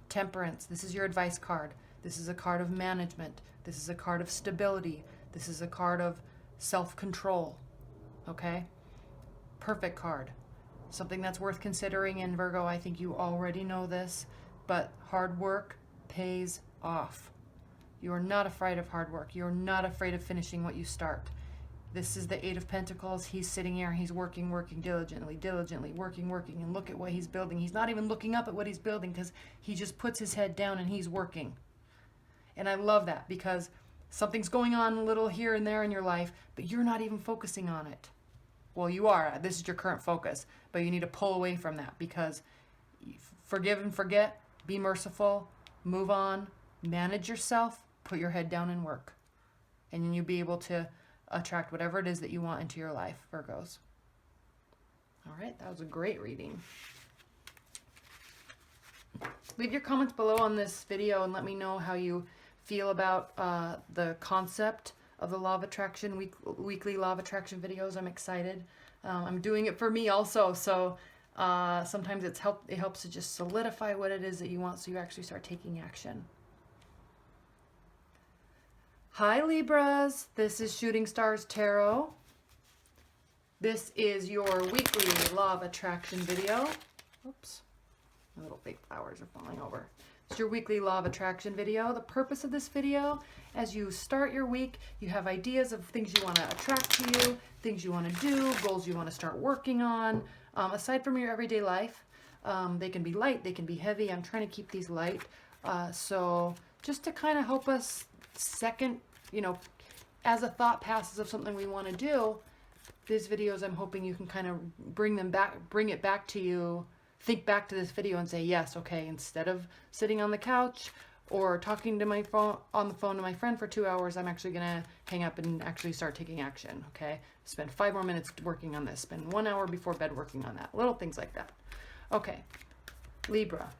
Temperance, this is your advice card. This is a card of management. This is a card of stability. This is a card of self-control. Okay? Perfect card. Something that's worth considering in Virgo. I think you already know this, but hard work pays off. You are not afraid of hard work. You're not afraid of finishing what you start. This is the Eight of Pentacles. He's sitting here. He's working diligently, working, and look at what he's building. He's not even looking up at what he's building because he just puts his head down and he's working. And I love that because something's going on a little here and there in your life, but you're not even focusing on it. Well, you are. This is your current focus, but you need to pull away from that because forgive and forget, be merciful, move on, manage yourself, put your head down and work. And then you'll be able to attract whatever it is that you want into your life, Virgos. All right, that was a great reading. Leave your comments below on this video and let me know how you feel about the concept of the Law of Attraction, weekly Law of Attraction videos. I'm excited. I'm doing it for me also, so sometimes it helps to just solidify what it is that you want so you actually start taking action. Hi Libras, this is Shooting Stars Tarot. This is your weekly Law of Attraction video. Oops, my little fake flowers are falling over. It's your weekly Law of Attraction video. The purpose of this video, as you start your week, you have ideas of things you want to attract to you, things you want to do, goals you want to start working on, aside from your everyday life. They can be light, they can be heavy. I'm trying to keep these light. So just to kind of help us second, as a thought passes of something we want to do, these videos, I'm hoping you can kind of bring it back to you, think back to this video and say, yes, okay, instead of sitting on the couch or talking to on the phone to my friend for 2 hours, I'm actually going to hang up and actually start taking action, okay? Spend 5 more minutes working on this. Spend 1 hour before bed working on that. Little things like that. Okay, Libra,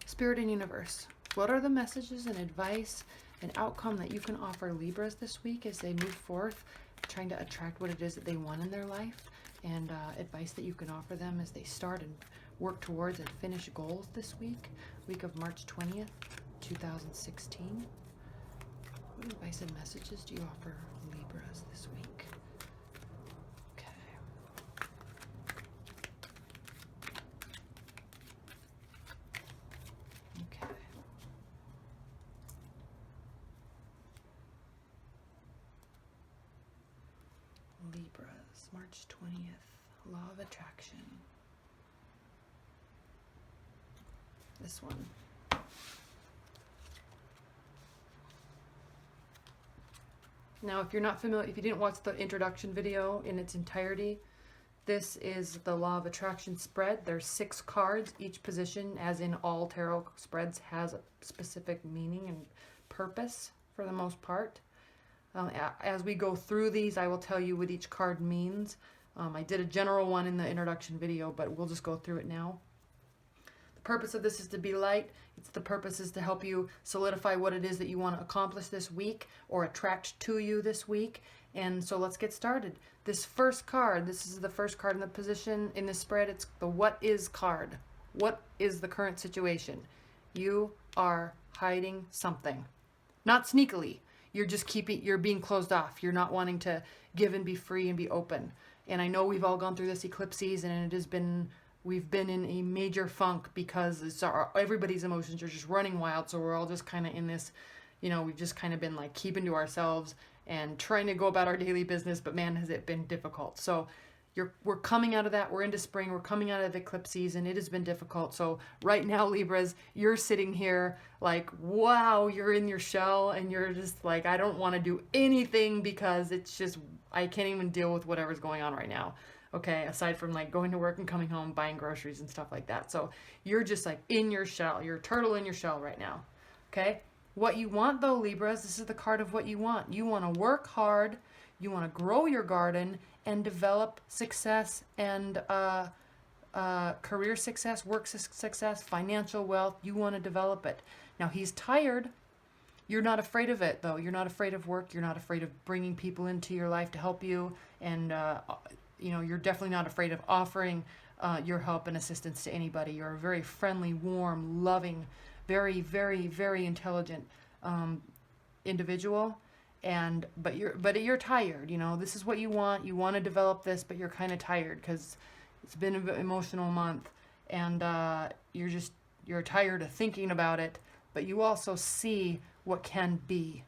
Spirit and Universe. What are the messages and advice and outcome that you can offer Libras this week as they move forth, trying to attract what it is that they want in their life, and advice that you can offer them as they start and work towards and finish goals this week of March 20th, 2016. What advice and messages do you offer Libras this week? Okay. Okay. Libras, March 20th, Law of Attraction. This one. Now, if you're not familiar, if you didn't watch the introduction video in its entirety, this is the Law of Attraction spread. There's 6 cards. Each position, as in all tarot spreads, has a specific meaning and purpose for the most part. As we go through these, I will tell you what each card means. I did a general one in the introduction video, but we'll just go through it now. The purpose of this is to be light. The purpose is to help you solidify what it is that you want to accomplish this week or attract to you this week. And so let's get started. This first card, this is the first card in the position in this spread. It's the what is card. What is the current situation? You are hiding something. Not sneakily. You're being closed off. You're not wanting to give and be free and be open. And I know we've all gone through this eclipse season, and we've been in a major funk because everybody's emotions are just running wild. So we're all just kind of in this, we've just kind of been like keeping to ourselves and trying to go about our daily business, but man, has it been difficult. So we're coming out of that. We're into spring. We're coming out of the eclipse season. It has been difficult. So right now, Libras, you're sitting here like, wow, you're in your shell and you're just like, I don't want to do anything because it's just, I can't even deal with whatever's going on right now. Okay, aside from like going to work and coming home, buying groceries and stuff like that. So you're just like in your shell. You're a turtle in your shell right now. Okay, what you want though, Libras, this is the card of what you want. You want to work hard. You want to grow your garden and develop success and career success, work success, financial wealth. You want to develop it. Now he's tired. You're not afraid of it though. You're not afraid of work. You're not afraid of bringing people into your life to help you. And you're definitely not afraid of offering your help and assistance to anybody. You're a very friendly, warm, loving, very, very, very intelligent individual. But you're tired. This is what you want. You want to develop this, but you're kind of tired because it's been an emotional month, and you're tired of thinking about it. But you also see what can be,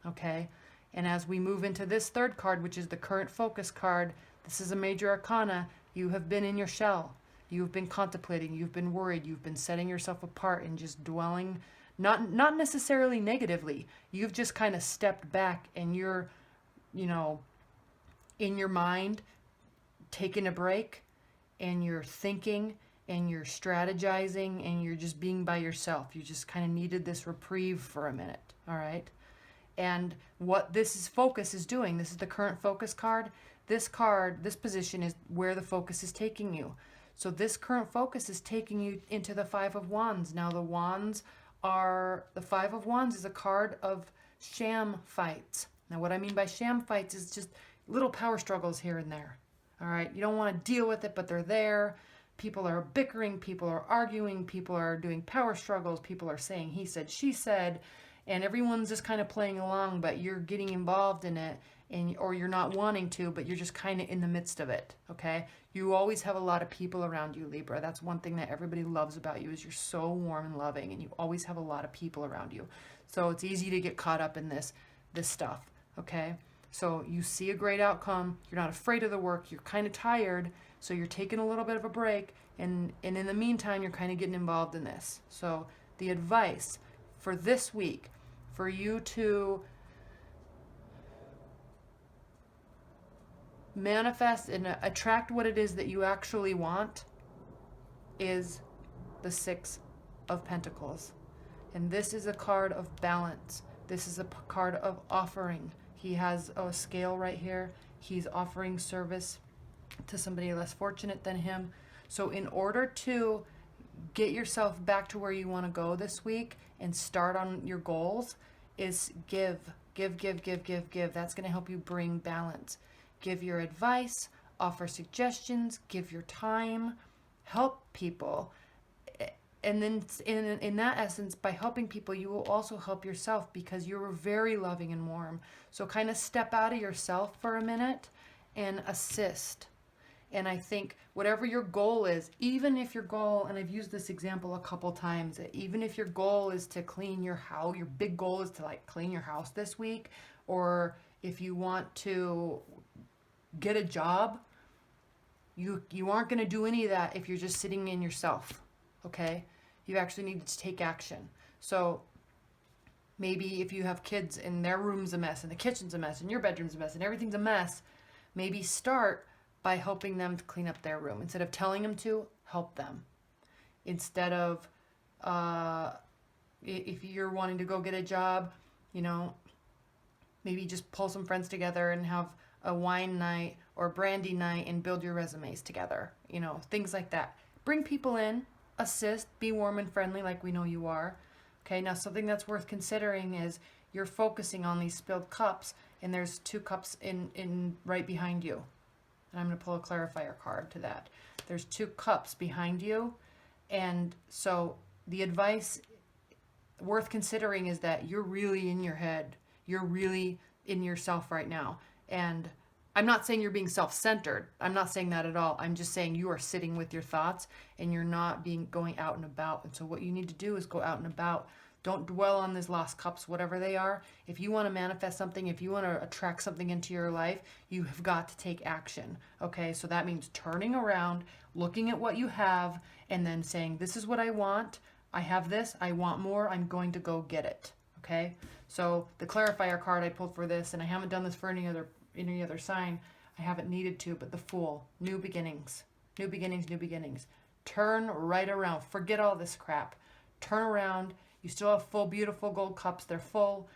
okay? And as we move into this third card, which is the current focus card, this is a major arcana. You have been in your shell. You've been contemplating. You've been worried. You've been setting yourself apart and just dwelling, not necessarily negatively. You've just kind of stepped back and you're, in your mind, taking a break, and you're thinking and you're strategizing and you're just being by yourself. You just kind of needed this reprieve for a minute, all right? And what this focus is doing, this is the current focus card. This card, this position is where the focus is taking you. So this current focus is taking you into the Five of Wands. Now the Five of Wands is a card of sham fights. Now what I mean by sham fights is just little power struggles here and there. All right, you don't want to deal with it, but they're there. People are bickering, people are arguing, people are doing power struggles, people are saying he said, she said, and everyone's just kind of playing along, but you're getting involved in it, or you're not wanting to, but you're just kind of in the midst of it, okay? You always have a lot of people around you, Libra. That's one thing that everybody loves about you is you're so warm and loving, and you always have a lot of people around you. So it's easy to get caught up in this stuff, okay? So you see a great outcome. You're not afraid of the work. You're kind of tired, so you're taking a little bit of a break, and in the meantime, you're kind of getting involved in this. So the advice for this week, for you to manifest and attract what it is that you actually want, is the Six of Pentacles. And this is a card of balance. This is a card of offering. He has a scale right here. He's offering service to somebody less fortunate than him. So in order to get yourself back to where you want to go this week and start on your goals, is give. That's going to help you bring balance. Give your advice, offer suggestions, give your time, help people. And then in that essence, by helping people, you will also help yourself because you're very loving and warm. So kind of step out of yourself for a minute and assist. And I think whatever your goal is, even if your goal, and I've used this example a couple times, even if your goal is to clean your house, your big goal is to like clean your house this week, or if you want to get a job, you aren't going to do any of that if you're just sitting in yourself, okay? You actually need to take action. So maybe if you have kids and their room's a mess and the kitchen's a mess and your bedroom's a mess and everything's a mess, maybe start by helping them to clean up their room. Instead of telling them to, help them. Instead of, if you're wanting to go get a job, you know, maybe just pull some friends together and have a wine night or brandy night and build your resumes together. You know, things like that. Bring people in, assist, be warm and friendly like we know you are. Okay, now something that's worth considering is you're focusing on these spilled cups, and there's 2 cups in right behind you. And I'm going to pull a clarifier card to that. There's 2 cups behind you, and so the advice worth considering is that you're really in your head. You're really in yourself right now. And I'm not saying you're being self-centered. I'm not saying that at all. I'm just saying you are sitting with your thoughts and you're not going out and about. And so what you need to do is go out and about. Don't dwell on these lost cups, whatever they are. If you want to manifest something, if you want to attract something into your life, you have got to take action. Okay, so that means turning around, looking at what you have, and then saying, this is what I want. I have this. I want more. I'm going to go get it. Okay, so the clarifier card I pulled for this, and I haven't done this for any other sign. I haven't needed to, but the Fool, new beginnings, new beginnings, new beginnings. Turn right around. Forget all this crap. Turn around. You still have full, beautiful gold cups. They're full,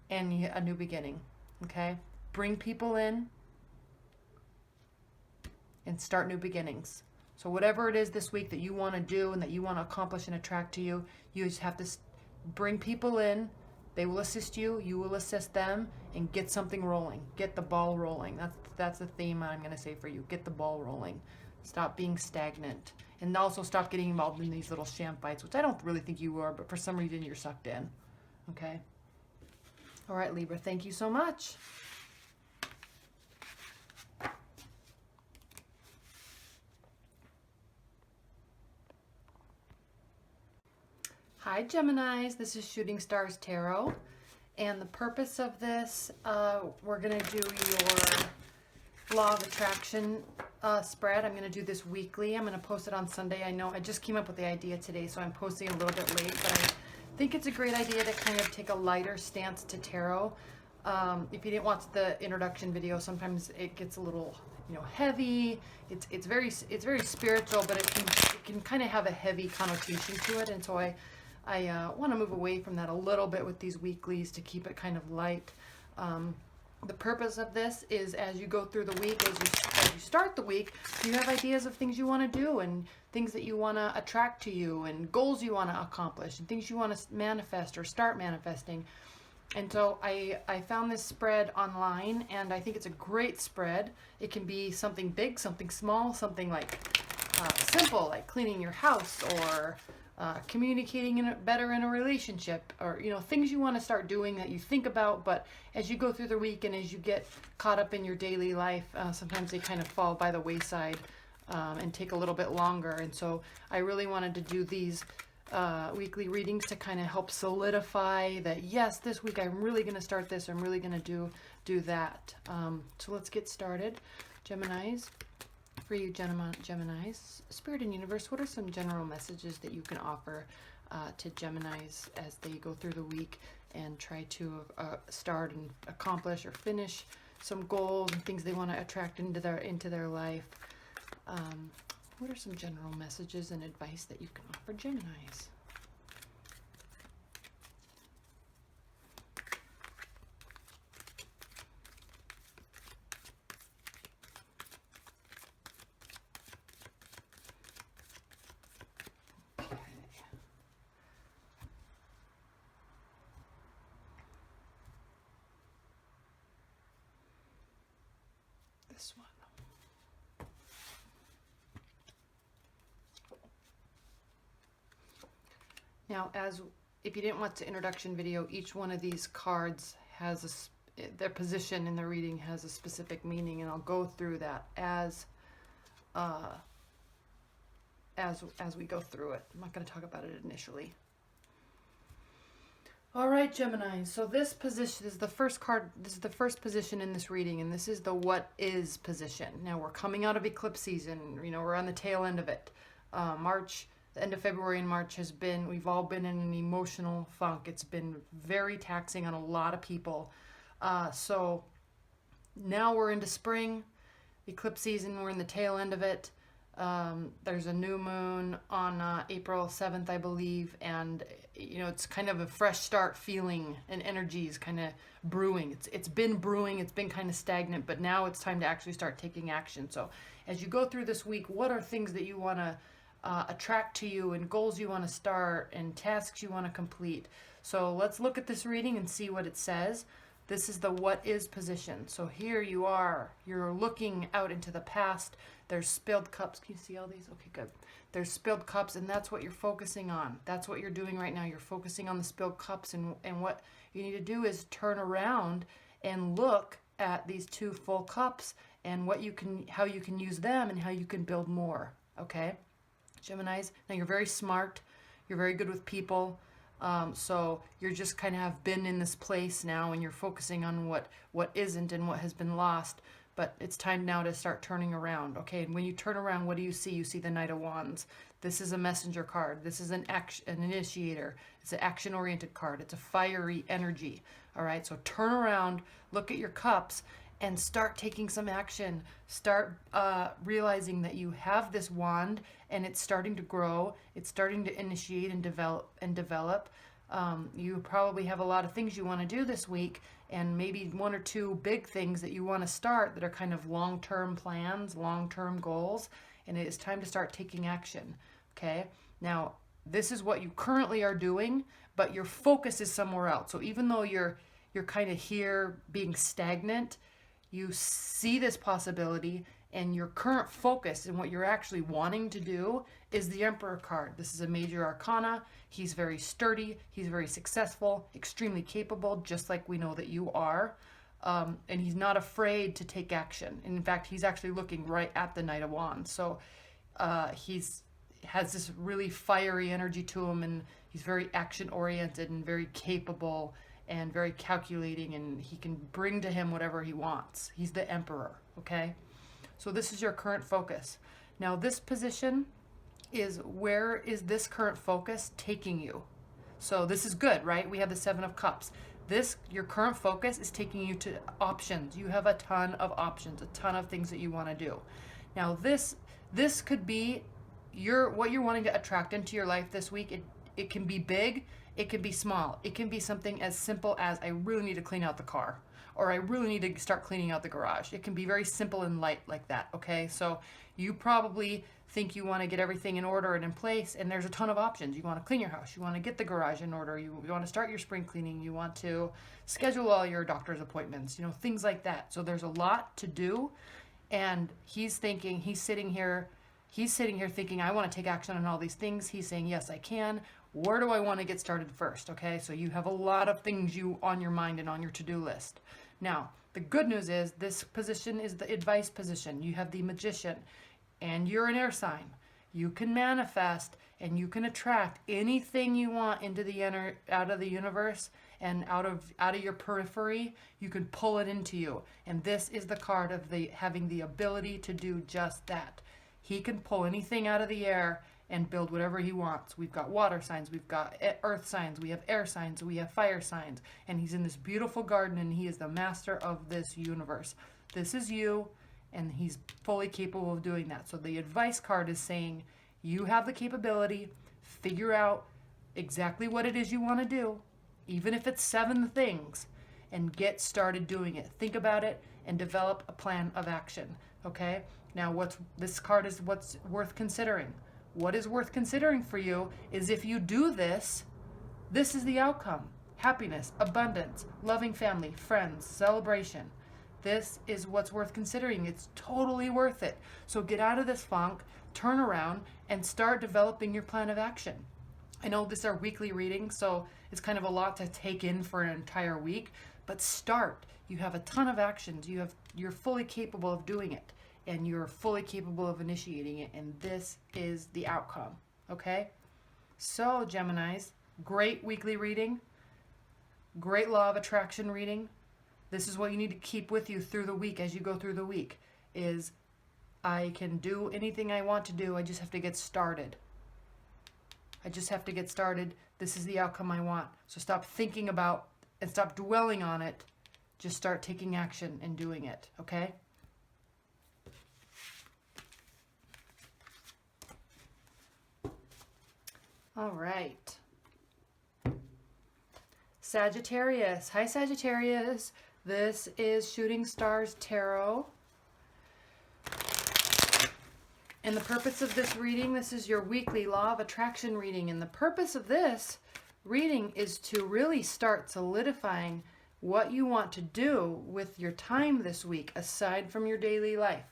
and a new beginning. Okay, bring people in and start new beginnings. So whatever it is this week that you want to do and that you want to accomplish and attract to you, you just have to bring people in. They will assist you. You will assist them, and get something rolling. Get the ball rolling. That's the theme I'm going to say for you. Get the ball rolling. Stop being stagnant, and also stop getting involved in these little sham fights, which I don't really think you are, but for some reason you're sucked in. Okay. All right, Libra. Thank you so much. Hi Geminis, this is Shooting Stars Tarot, and the purpose of this, we're going to do your Law of Attraction spread. I'm going to do this weekly. I'm going to post it on Sunday. I know I just came up with the idea today, so I'm posting a little bit late, but I think it's a great idea to kind of take a lighter stance to tarot. If you didn't watch the introduction video, sometimes it gets a little, you know, heavy. It's very spiritual, but it can kind of have a heavy connotation to it, and so I want to move away from that a little bit with these weeklies to keep it kind of light. The purpose of this is as you go through the week, as you start the week, you have ideas of things you want to do and things that you want to attract to you and goals you want to accomplish and things you want to manifest or start manifesting. And so I found this spread online, and I think it's a great spread. It can be something big, something small, something like simple, like cleaning your house, or communicating better in a relationship, or, you know, things you want to start doing that you think about, but as you go through the week and as you get caught up in your daily life, sometimes they kind of fall by the wayside and take a little bit longer. And so I really wanted to do these weekly readings to kind of help solidify that, yes, this week I'm really going to start this, I'm really going to do that. So let's get started. Geminis. For you Geminis, Spirit and Universe, what are some general messages that you can offer to Geminis as they go through the week and try to start and accomplish or finish some goals and things they want to attract into their life? What are some general messages and advice that you can offer Geminis? This one. Now, if you didn't watch the introduction video, each one of these cards has their position in the reading has a specific meaning, and I'll go through that as we go through it. I'm not going to talk about it initially. All right, Gemini. So this position is the first card. This is the first position in this reading, and this is the what is position. Now we're coming out of eclipse season. You know, we're on the tail end of it. March, The end of February and March has been, we've all been in an emotional funk. It's been very taxing on a lot of people. So now we're into spring, eclipse season. We're in the tail end of it. There's a new moon on April 7th, I believe, and it's kind of a fresh start feeling, and energy is kind of brewing. It's been brewing, it's been kind of stagnant, but now it's time to actually start taking action. So as you go through this week, what are things that you want to attract to you, and goals you want to start, and tasks you want to complete? So let's look at this reading and see what it says. This is the what is position. So here you are, you're looking out into the past. There's spilled cups. Can you see all these? Okay, good. There's spilled cups, and that's what you're focusing on. That's what you're doing right now. You're focusing on the spilled cups, and what you need to do is turn around and look at these two full cups and how you can use them and how you can build more. Okay, Geminis. Now you're very smart. You're very good with people. So you're just kind of have been in this place now, and you're focusing on what isn't and what has been lost. But it's time now to start turning around, okay? And when you turn around, what do you see? You see the Knight of Wands. This is a messenger card. This is an initiator. It's an action-oriented card. It's a fiery energy, all right? So turn around, look at your cups, and start taking some action. Start realizing that you have this wand, and it's starting to grow. It's starting to initiate and develop. You probably have a lot of things you want to do this week, and maybe one or two big things that you want to start that are kind of long-term plans, long-term goals, and it is time to start taking action, okay? Now, this is what you currently are doing, but your focus is somewhere else. So even though you're kind of here being stagnant, you see this possibility, and your current focus and what you're actually wanting to do is the Emperor card. This is a major arcana. He's very sturdy. He's very successful, extremely capable, just like we know that you are. And he's not afraid to take action. And in fact, he's actually looking right at the Knight of Wands. So has this really fiery energy to him, and he's very action-oriented and very capable and very calculating, and he can bring to him whatever he wants. He's the Emperor, okay? So this is your current focus. Now this position is, where is this current focus taking you? So this is good, right? We have the Seven of Cups. Your current focus is taking you to options. You have a ton of options, a ton of things that you want to do. Now this could be what you're wanting to attract into your life this week. It can be big, it can be small. It can be something as simple as, I really need to clean out the car, or I really need to start cleaning out the garage. It can be very simple and light like that, okay? So you probably think you want to get everything in order and in place, and there's a ton of options. You want to clean your house, you want to get the garage in order, you want to start your spring cleaning, you want to schedule all your doctor's appointments, things like that. So there's a lot to do, and he's sitting here thinking, I want to take action on all these things. He's saying, yes, I can. Where do I want to get started first? Okay, so you have a lot of things on your mind and on your to-do list. Now, the good news is this position is the advice position. You have the Magician, and you're an air sign. You can manifest, and you can attract anything you want into out of the universe and out of your periphery. You can pull it into you, and this is the card of having the ability to do just that. He can pull anything out of the air and build whatever he wants. We've got water signs, we've got earth signs, we have air signs, we have fire signs, and he's in this beautiful garden, and he is the master of this universe. This is you, and he's fully capable of doing that. So the advice card is saying, you have the capability, figure out exactly what it is you want to do, even if it's 7 things, and get started doing it. Think about it and develop a plan of action, okay? Now, this card is what's worth considering. What is worth considering for you is, if you do this, this is the outcome. Happiness, abundance, loving family, friends, celebration. This is what's worth considering. It's totally worth it. So get out of this funk, turn around, and start developing your plan of action. I know this is our weekly reading, so it's kind of a lot to take in for an entire week, but start. You have a ton of actions. You're fully capable of doing it, and you're fully capable of initiating it, and this is the outcome, okay? So, Geminis, great weekly reading, great law of attraction reading. This is what you need to keep with you through the week as you go through the week, is I can do anything I want to do, I just have to get started. I just have to get started. This is the outcome I want. So stop thinking about and stop dwelling on it. Just start taking action and doing it, okay? All right. Sagittarius. Hi, Sagittarius. This is Shooting Stars Tarot. And the purpose of this reading, this is your weekly Law of Attraction reading. And the purpose of this reading is to really start solidifying what you want to do with your time this week, aside from your daily life.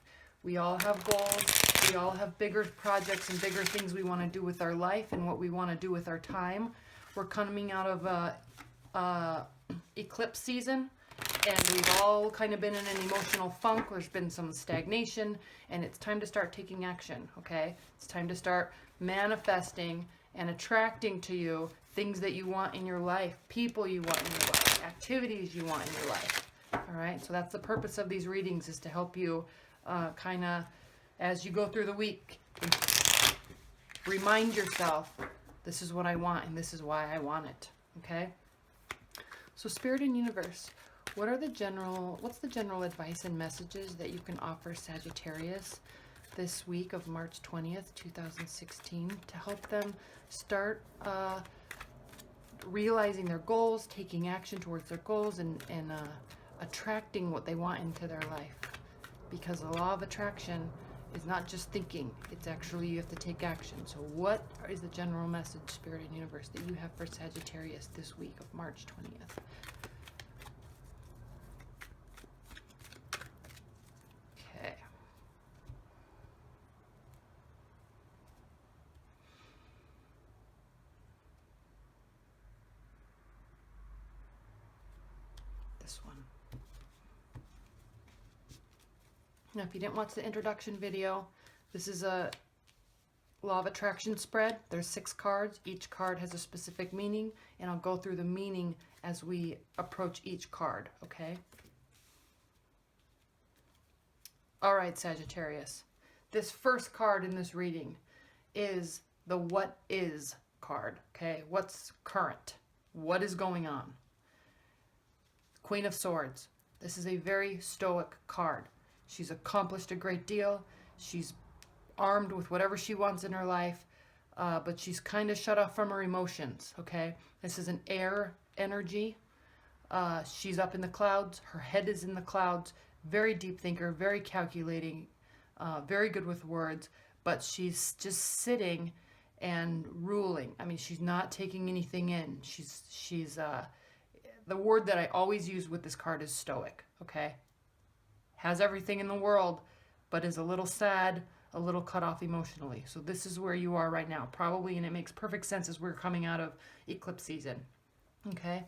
We all have goals. We all have bigger projects and bigger things we want to do with our life and what we want to do with our time. We're coming out of eclipse season, and we've all kind of been in an emotional funk. There's been some stagnation, and it's time to start taking action, okay? It's time to start manifesting and attracting to you things that you want in your life, people you want in your life, activities you want in your life, all right? So that's the purpose of these readings, is to help you kind of, as you go through the week, remind yourself, this is what I want, and this is why I want it, okay? So Spirit and Universe, what's the general advice and messages that you can offer Sagittarius this week of March 20th, 2016 to help them start realizing their goals, taking action towards their goals, and attracting what they want into their life? Because the law of attraction is not just thinking, it's actually you have to take action. So what is the general message, Spirit and Universe, that you have for Sagittarius this week of March 20th? Okay. This one. Now, if you didn't watch the introduction video, this is a Law of Attraction spread. There's 6 cards. Each card has a specific meaning, and I'll go through the meaning as we approach each card, okay? All right, Sagittarius. This first card in this reading is the What Is card, okay? What's current? What is going on? Queen of Swords. This is a very stoic card. She's accomplished a great deal. She's armed with whatever she wants in her life, but she's kind of shut off from her emotions, okay? This is an air energy. She's up in the clouds. Her head is in the clouds. Very deep thinker, very calculating, very good with words, but she's just sitting and ruling. I mean, she's not taking anything in. The word that I always use with this card is stoic, okay? Has everything in the world, but is a little sad, a little cut off emotionally. So this is where you are right now, probably, and it makes perfect sense as we're coming out of eclipse season. Okay?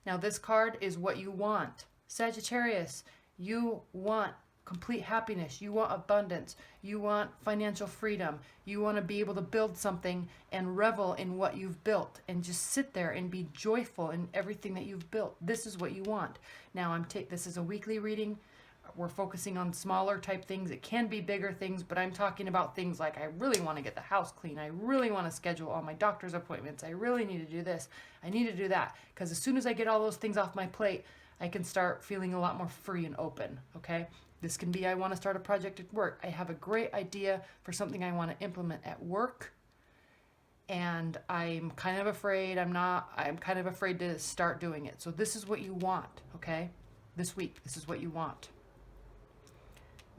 Now this card is what you want. Sagittarius, you want complete happiness. You want abundance. You want financial freedom. You want to be able to build something and revel in what you've built and just sit there and be joyful in everything that you've built. This is what you want. Now this is a weekly reading. We're focusing on smaller type things. It can be bigger things, but I'm talking about things like, I really want to get the house clean. I really want to schedule all my doctor's appointments. I really need to do this. I need to do that. Because as soon as I get all those things off my plate, I can start feeling a lot more free and open, okay? This can be, I want to start a project at work. I have a great idea for something I want to implement at work, and I'm kind of afraid, I'm kind of afraid to start doing it. So this is what you want, okay? This week, this is what you want.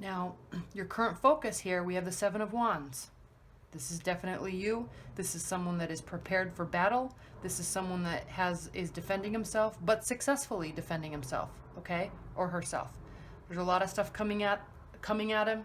Now, your current focus here, we have the 7 of Wands. This is definitely you. This is someone that is prepared for battle. This is someone that is defending himself, but successfully defending himself, okay? Or herself. There's a lot of stuff coming at him,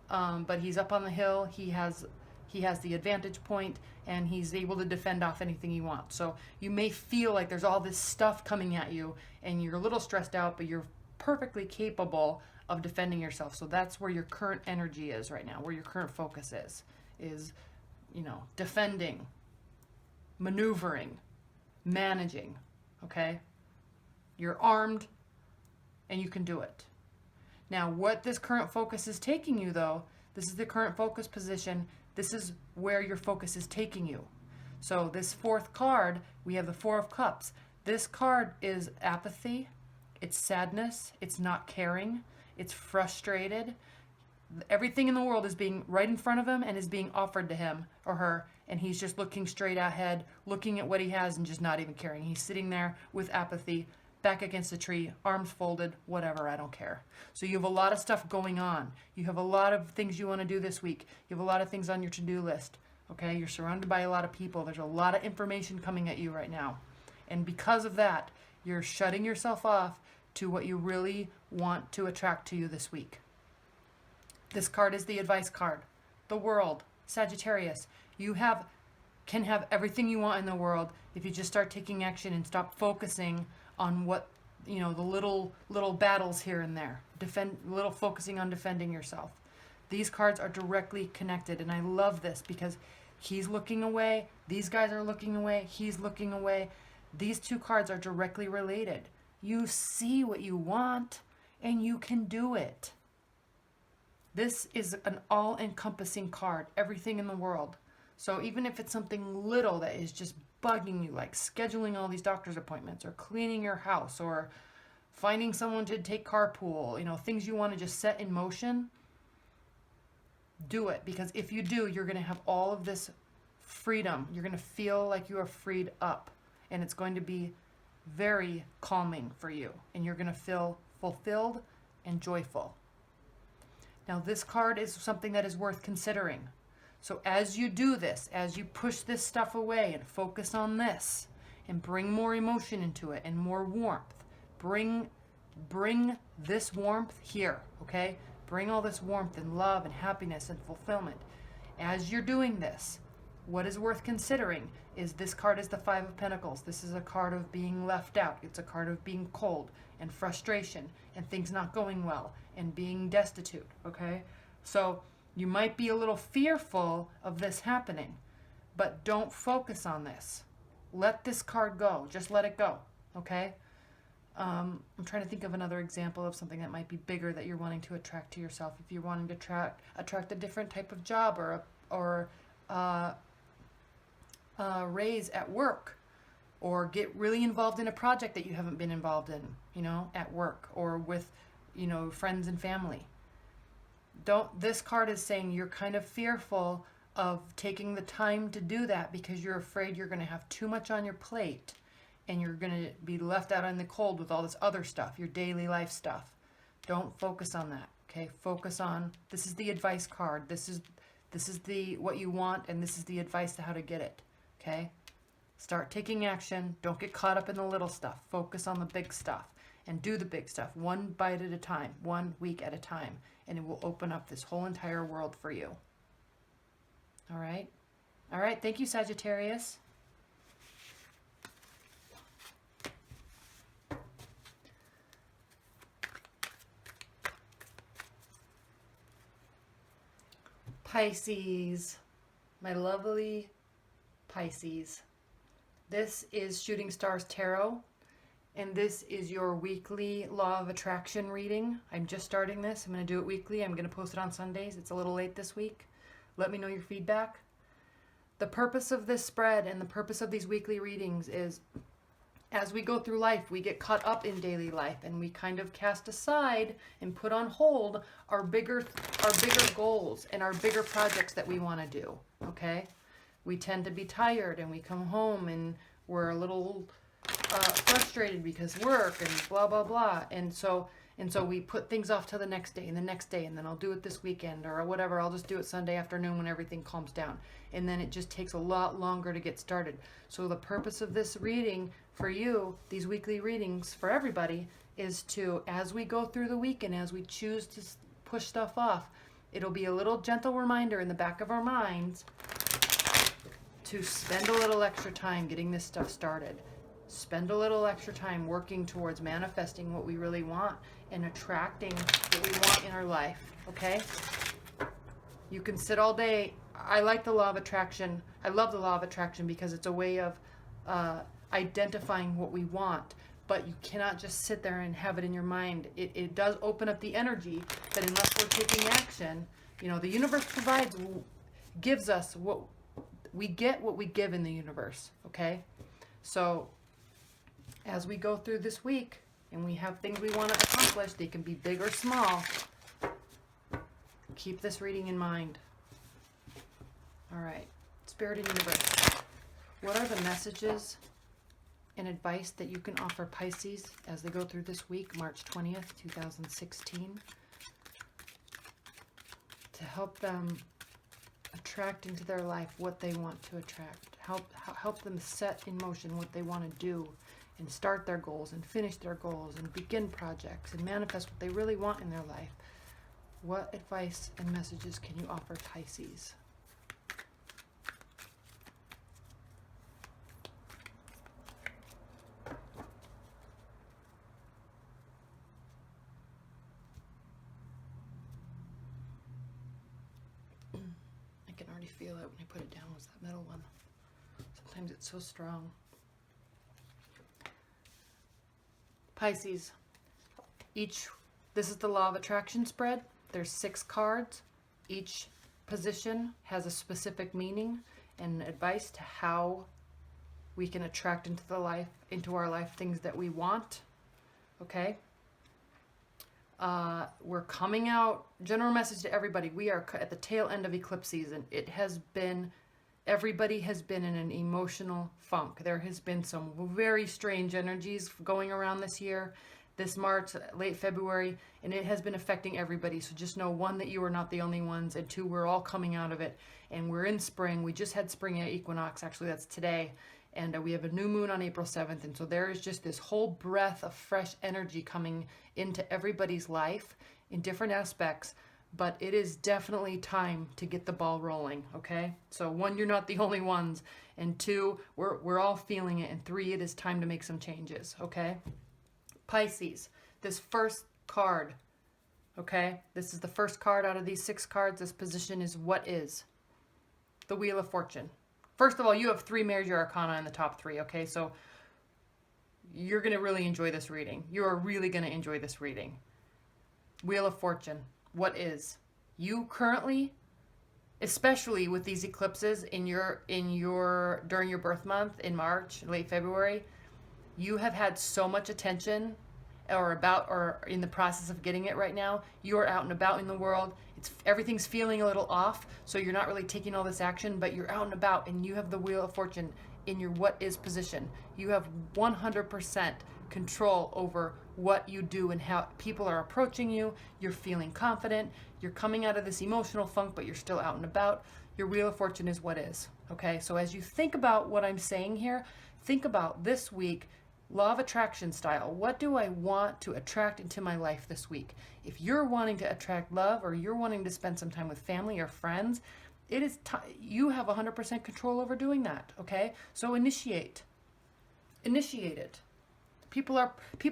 but he's up on the hill. He has the advantage point, and he's able to defend off anything he wants. So you may feel like there's all this stuff coming at you, and you're a little stressed out, but you're perfectly capable of defending yourself. So that's where your current energy is right now, where your current focus is, defending, maneuvering, managing, okay? You're armed and you can do it. Now, what this current focus is taking you, though, this is the current focus position. This is where your focus is taking you. So this fourth card, we have the Four of Cups. This card is apathy, it's sadness, it's not caring, it's frustrated. Everything in the world is being right in front of him and is being offered to him or her, and he's just looking straight ahead, looking at what he has and just not even caring. He's sitting there with apathy, back against the tree, arms folded, whatever, I don't care. So you have a lot of stuff going on. You have a lot of things you want to do this week. You have a lot of things on your to-do list. Okay, you're surrounded by a lot of people. There's a lot of information coming at you right now. And because of that, you're shutting yourself off to what you really want to attract to you this week. This card is the advice card. The World, Sagittarius. You can have everything you want in the world if you just start taking action and stop focusing on what, the little battles here and there. Focusing on defending yourself. These cards are directly connected, and I love this because he's looking away, these guys are looking away, he's looking away. These two cards are directly related. You see what you want, and you can do it. This is an all-encompassing card, everything in the world. So even if it's something little that is just bugging you, like scheduling all these doctor's appointments or cleaning your house or finding someone to take carpool, things you want to just set in motion, do it. Because if you do, you're going to have all of this freedom. You're going to feel like you are freed up, and it's going to be very calming for you, and you're going to feel fulfilled and joyful. Now, this card is something that is worth considering. So as you do this, as you push this stuff away and focus on this and bring more emotion into it and more warmth, bring this warmth here, okay? Bring all this warmth and love and happiness and fulfillment. As you're doing this, what is worth considering is this card is the Five of Pentacles. This is a card of being left out. It's a card of being cold and frustration and things not going well and being destitute, okay? So you might be a little fearful of this happening, but don't focus on this. Let this card go. Just let it go, okay? I'm trying to think of another example of something that might be bigger that you're wanting to attract to yourself. If you're wanting to attract a different type of job or raise at work, or get really involved in a project that you haven't been involved in, at work or with, friends and family. This card is saying you're kind of fearful of taking the time to do that because you're afraid you're going to have too much on your plate and you're going to be left out in the cold with all this other stuff, your daily life stuff. Don't focus on that, okay? Focus on, this is the advice card. This is the what you want, and this is the advice to how to get it, okay? Start taking action. Don't get caught up in the little stuff. Focus on the big stuff and do the big stuff one bite at a time, 1 week at a time, and it will open up this whole entire world for you. All right? All right, thank you, Sagittarius. Pisces, my lovely Pisces. This is Shooting Stars Tarot, and this is your weekly Law of Attraction reading. I'm just starting this. I'm going to do it weekly. I'm going to post it on Sundays. It's a little late this week. Let me know your feedback. The purpose of this spread and the purpose of these weekly readings is as we go through life, we get caught up in daily life and we kind of cast aside and put on hold our bigger goals and our bigger projects that we want to do, okay? We tend to be tired and we come home and we're a little frustrated because work and blah, blah, blah. And so we put things off to the next day, and then I'll do it this weekend or whatever. I'll just do it Sunday afternoon when everything calms down. And then it just takes a lot longer to get started. So the purpose of this reading for you, these weekly readings for everybody, is to, as we go through the week and as we choose to push stuff off, it'll be a little gentle reminder in the back of our minds to spend a little extra time getting this stuff started. Spend a little extra time working towards manifesting what we really want and attracting what we want in our life, okay? You can sit all day. I like the Law of Attraction. I love the Law of Attraction because it's a way of identifying what we want, but you cannot just sit there and have it in your mind. It does open up the energy, but unless we're taking action, the universe gives us we get what we give in the universe, okay? So as we go through this week and we have things we want to accomplish, they can be big or small, keep this reading in mind. All right, Spirit and Universe, what are the messages and advice that you can offer Pisces as they go through this week, March 20th, 2016, to help them attract into their life what they want to attract, help them set in motion what they want to do, and start their goals and finish their goals and begin projects and manifest what they really want in their life. What advice and messages can you offer Pisces? I can already feel it when I put it down, was that middle one. Sometimes it's so strong. Pisces, this is the law of attraction spread. There's 6 cards. Each position has a specific meaning and advice to how we can attract into our life things that we want. Okay? We're coming out, general message to everybody. We are at the tail end of eclipse season. Everybody has been in an emotional funk. There has been some very strange energies going around this year, this March, late February, and it has been affecting everybody. So just know, 1, that you are not the only ones, and 2, we're all coming out of it. And we're in spring. We just had spring equinox. Actually, that's today. And we have a new moon on April 7th. And so there is just this whole breath of fresh energy coming into everybody's life in different aspects. But it is definitely time to get the ball rolling, okay? So 1, you're not the only ones. And 2, we're all feeling it. And 3, it is time to make some changes, okay? Pisces, this first card, okay? This is the first card out of these 6 cards. This position is what is? The Wheel of Fortune. First of all, you have 3 major arcana in the top 3, okay? So you're going to really enjoy this reading. You are really going to enjoy this reading. Wheel of Fortune. What is? You currently, especially with these eclipses during your birth month in March, late February, you have had so much attention or in the process of getting it right now. You are out and about in the world. Everything's feeling a little off, so you're not really taking all this action, but you're out and about, and you have the Wheel of Fortune in your what is position. You have 100% control over what you do and how people are approaching you. You're feeling confident. You're coming out of this emotional funk, but you're still out and about. Your Wheel of Fortune is what is. Okay, so as you think about what I'm saying here, think about this week, law of attraction style. What do I want to attract into my life this week? If you're wanting to attract love, or you're wanting to spend some time with family or friends, it is you have 100% control over doing that. Okay, so initiate it. People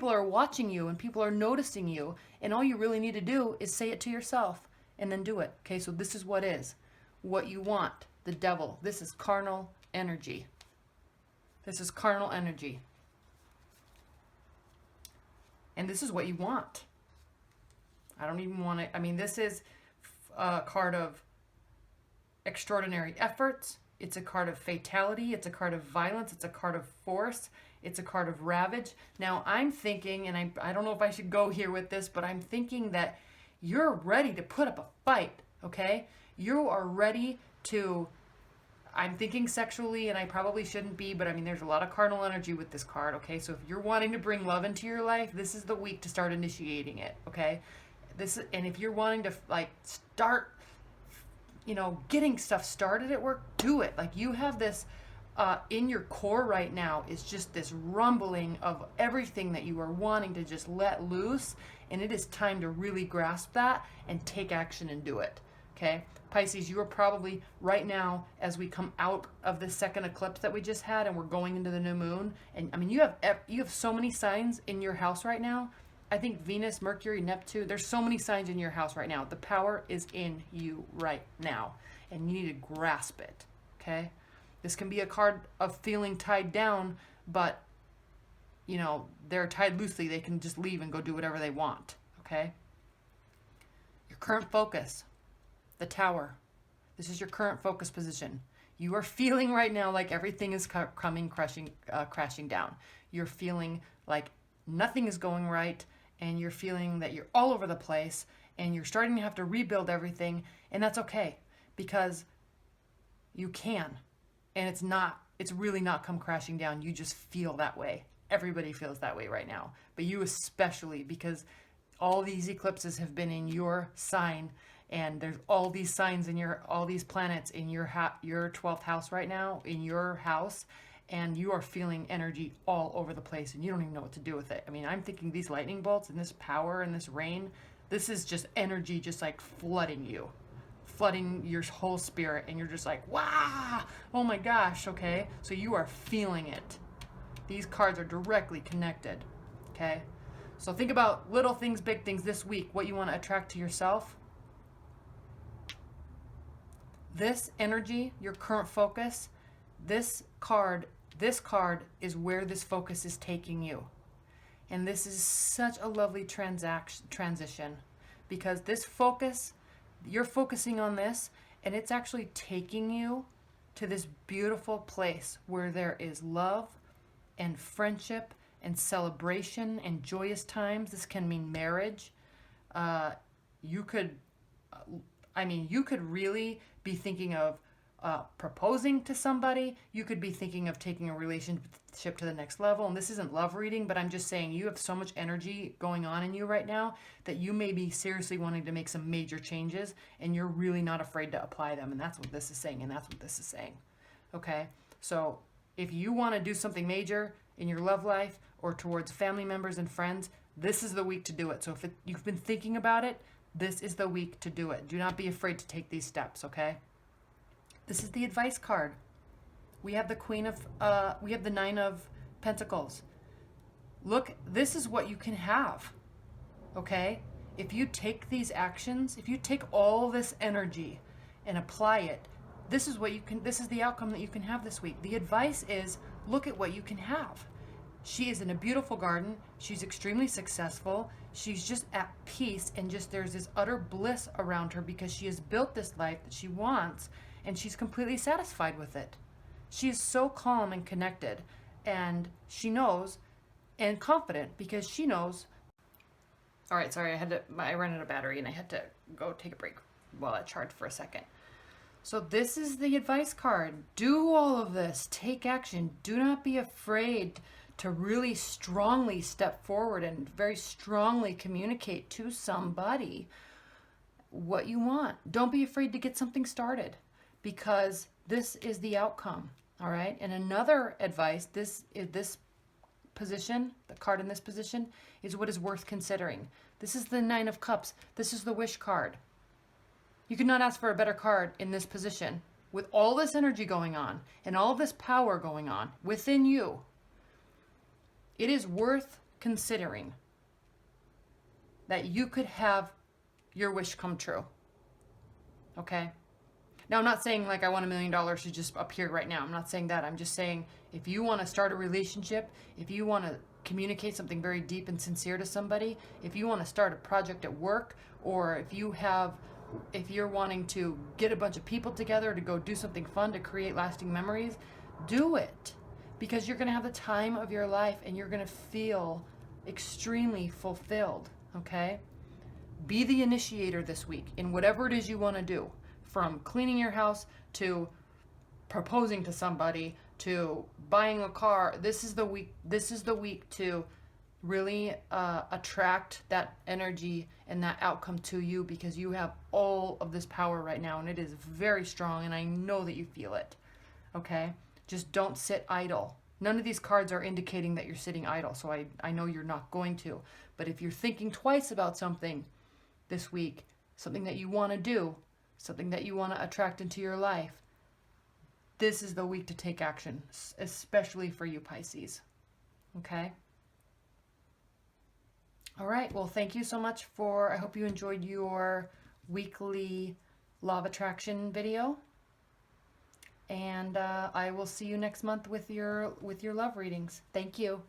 are watching you, and people are noticing you, and all you really need to do is say it to yourself and then do it. Okay, so this is what is. What you want. The Devil. This is carnal energy. This is carnal energy. And this is what you want. I don't even want to, this is a card of extraordinary efforts. It's a card of fatality. It's a card of violence. It's a card of force. It's a card of ravage. Now, I'm thinking, and I don't know if I should go here with this, but I'm thinking that you're ready to put up a fight, okay? You are ready to, I'm thinking sexually, and I probably shouldn't be, but there's a lot of carnal energy with this card, okay? So if you're wanting to bring love into your life, this is the week to start initiating it, okay? And if you're wanting to, start, getting stuff started at work, do it. You have this in your core right now is just this rumbling of everything that you are wanting to just let loose, and it is time to really grasp that and take action and do it, okay? Pisces, you are probably right now, as we come out of the second eclipse that we just had and we're going into the new moon, and you have so many signs in your house right now. I think Venus, Mercury, Neptune, there's so many signs in your house right now. The power is in you right now, and you need to grasp it, okay? This can be a card of feeling tied down, but they're tied loosely. They can just leave and go do whatever they want, okay? Your current focus. The Tower. This is your current focus position. You are feeling right now like everything is coming crashing down. You're feeling like nothing is going right, and you're feeling that you're all over the place, and you're starting to have to rebuild everything, and that's okay, because you can. And it's really not come crashing down. You just feel that way. Everybody feels that way right now, but you especially, because all these eclipses have been in your sign, and there's all these signs in all these planets in your 12th house right now, in your house, and you are feeling energy all over the place, and you don't even know what to do with it. I mean, I'm thinking these lightning bolts and this power and this rain, this is just energy just like flooding your whole spirit, and you're just like, wow, oh my gosh, okay? So you are feeling it. These cards are directly connected, okay? So think about little things, big things this week, what you want to attract to yourself. This energy, your current focus, this card is where this focus is taking you. And this is such a lovely transition, because this focus, you're focusing on this, and it's actually taking you to this beautiful place where there is love and friendship and celebration and joyous times. This can mean marriage. You could really be thinking of proposing to somebody. You could be thinking of taking a relationship to the next level. And this isn't love reading, but I'm just saying you have so much energy going on in you right now that you may be seriously wanting to make some major changes, and you're really not afraid to apply them. And that's what this is saying. Okay? So if you want to do something major in your love life or towards family members and friends, this is the week to do it. So if you've been thinking about it, this is the week to do it. Do not be afraid to take these steps, okay? This is the advice card. We have the 9 of Pentacles. Look, this is what you can have, okay? If you take these actions, if you take all this energy and apply it, this is the outcome that you can have this week. The advice is, look at what you can have. She is in a beautiful garden. She's extremely successful. She's just at peace, and there's this utter bliss around her because she has built this life that she wants, and she's completely satisfied with it. She is so calm and connected, and she knows, and confident, because she knows. All right, sorry, I ran out of battery, and I had to go take a break while I charged for a second. So this is the advice card. Do all of this. Take action. Do not be afraid to really strongly step forward and very strongly communicate to somebody what you want. Don't be afraid to get something started, because this is the outcome. All right. And another advice, this position, the card in this position, is what is worth considering. This is the 9 of Cups. This is the wish card. You could not ask for a better card in this position, with all this energy going on and all this power going on within you. It is worth considering that you could have your wish come true. Okay? Now, I'm not saying like I want $1 million to just appear right now. I'm not saying that. I'm just saying if you want to start a relationship, if you want to communicate something very deep and sincere to somebody, if you want to start a project at work, or if you're wanting to get a bunch of people together to go do something fun to create lasting memories, do it. Because you're going to have the time of your life, and you're going to feel extremely fulfilled, okay? Be the initiator this week in whatever it is you want to do, from cleaning your house to proposing to somebody to buying a car. This is the week to really attract that energy and that outcome to you, because you have all of this power right now, and it is very strong, and I know that you feel it, okay? Just don't sit idle. None of these cards are indicating that you're sitting idle, so I know you're not going to. But if you're thinking twice about something this week, something that you want to do, something that you want to attract into your life, this is the week to take action, especially for you Pisces, okay? All right, well, thank you so much I hope you enjoyed your weekly Law of Attraction video. And I will see you next month with your love readings. Thank you.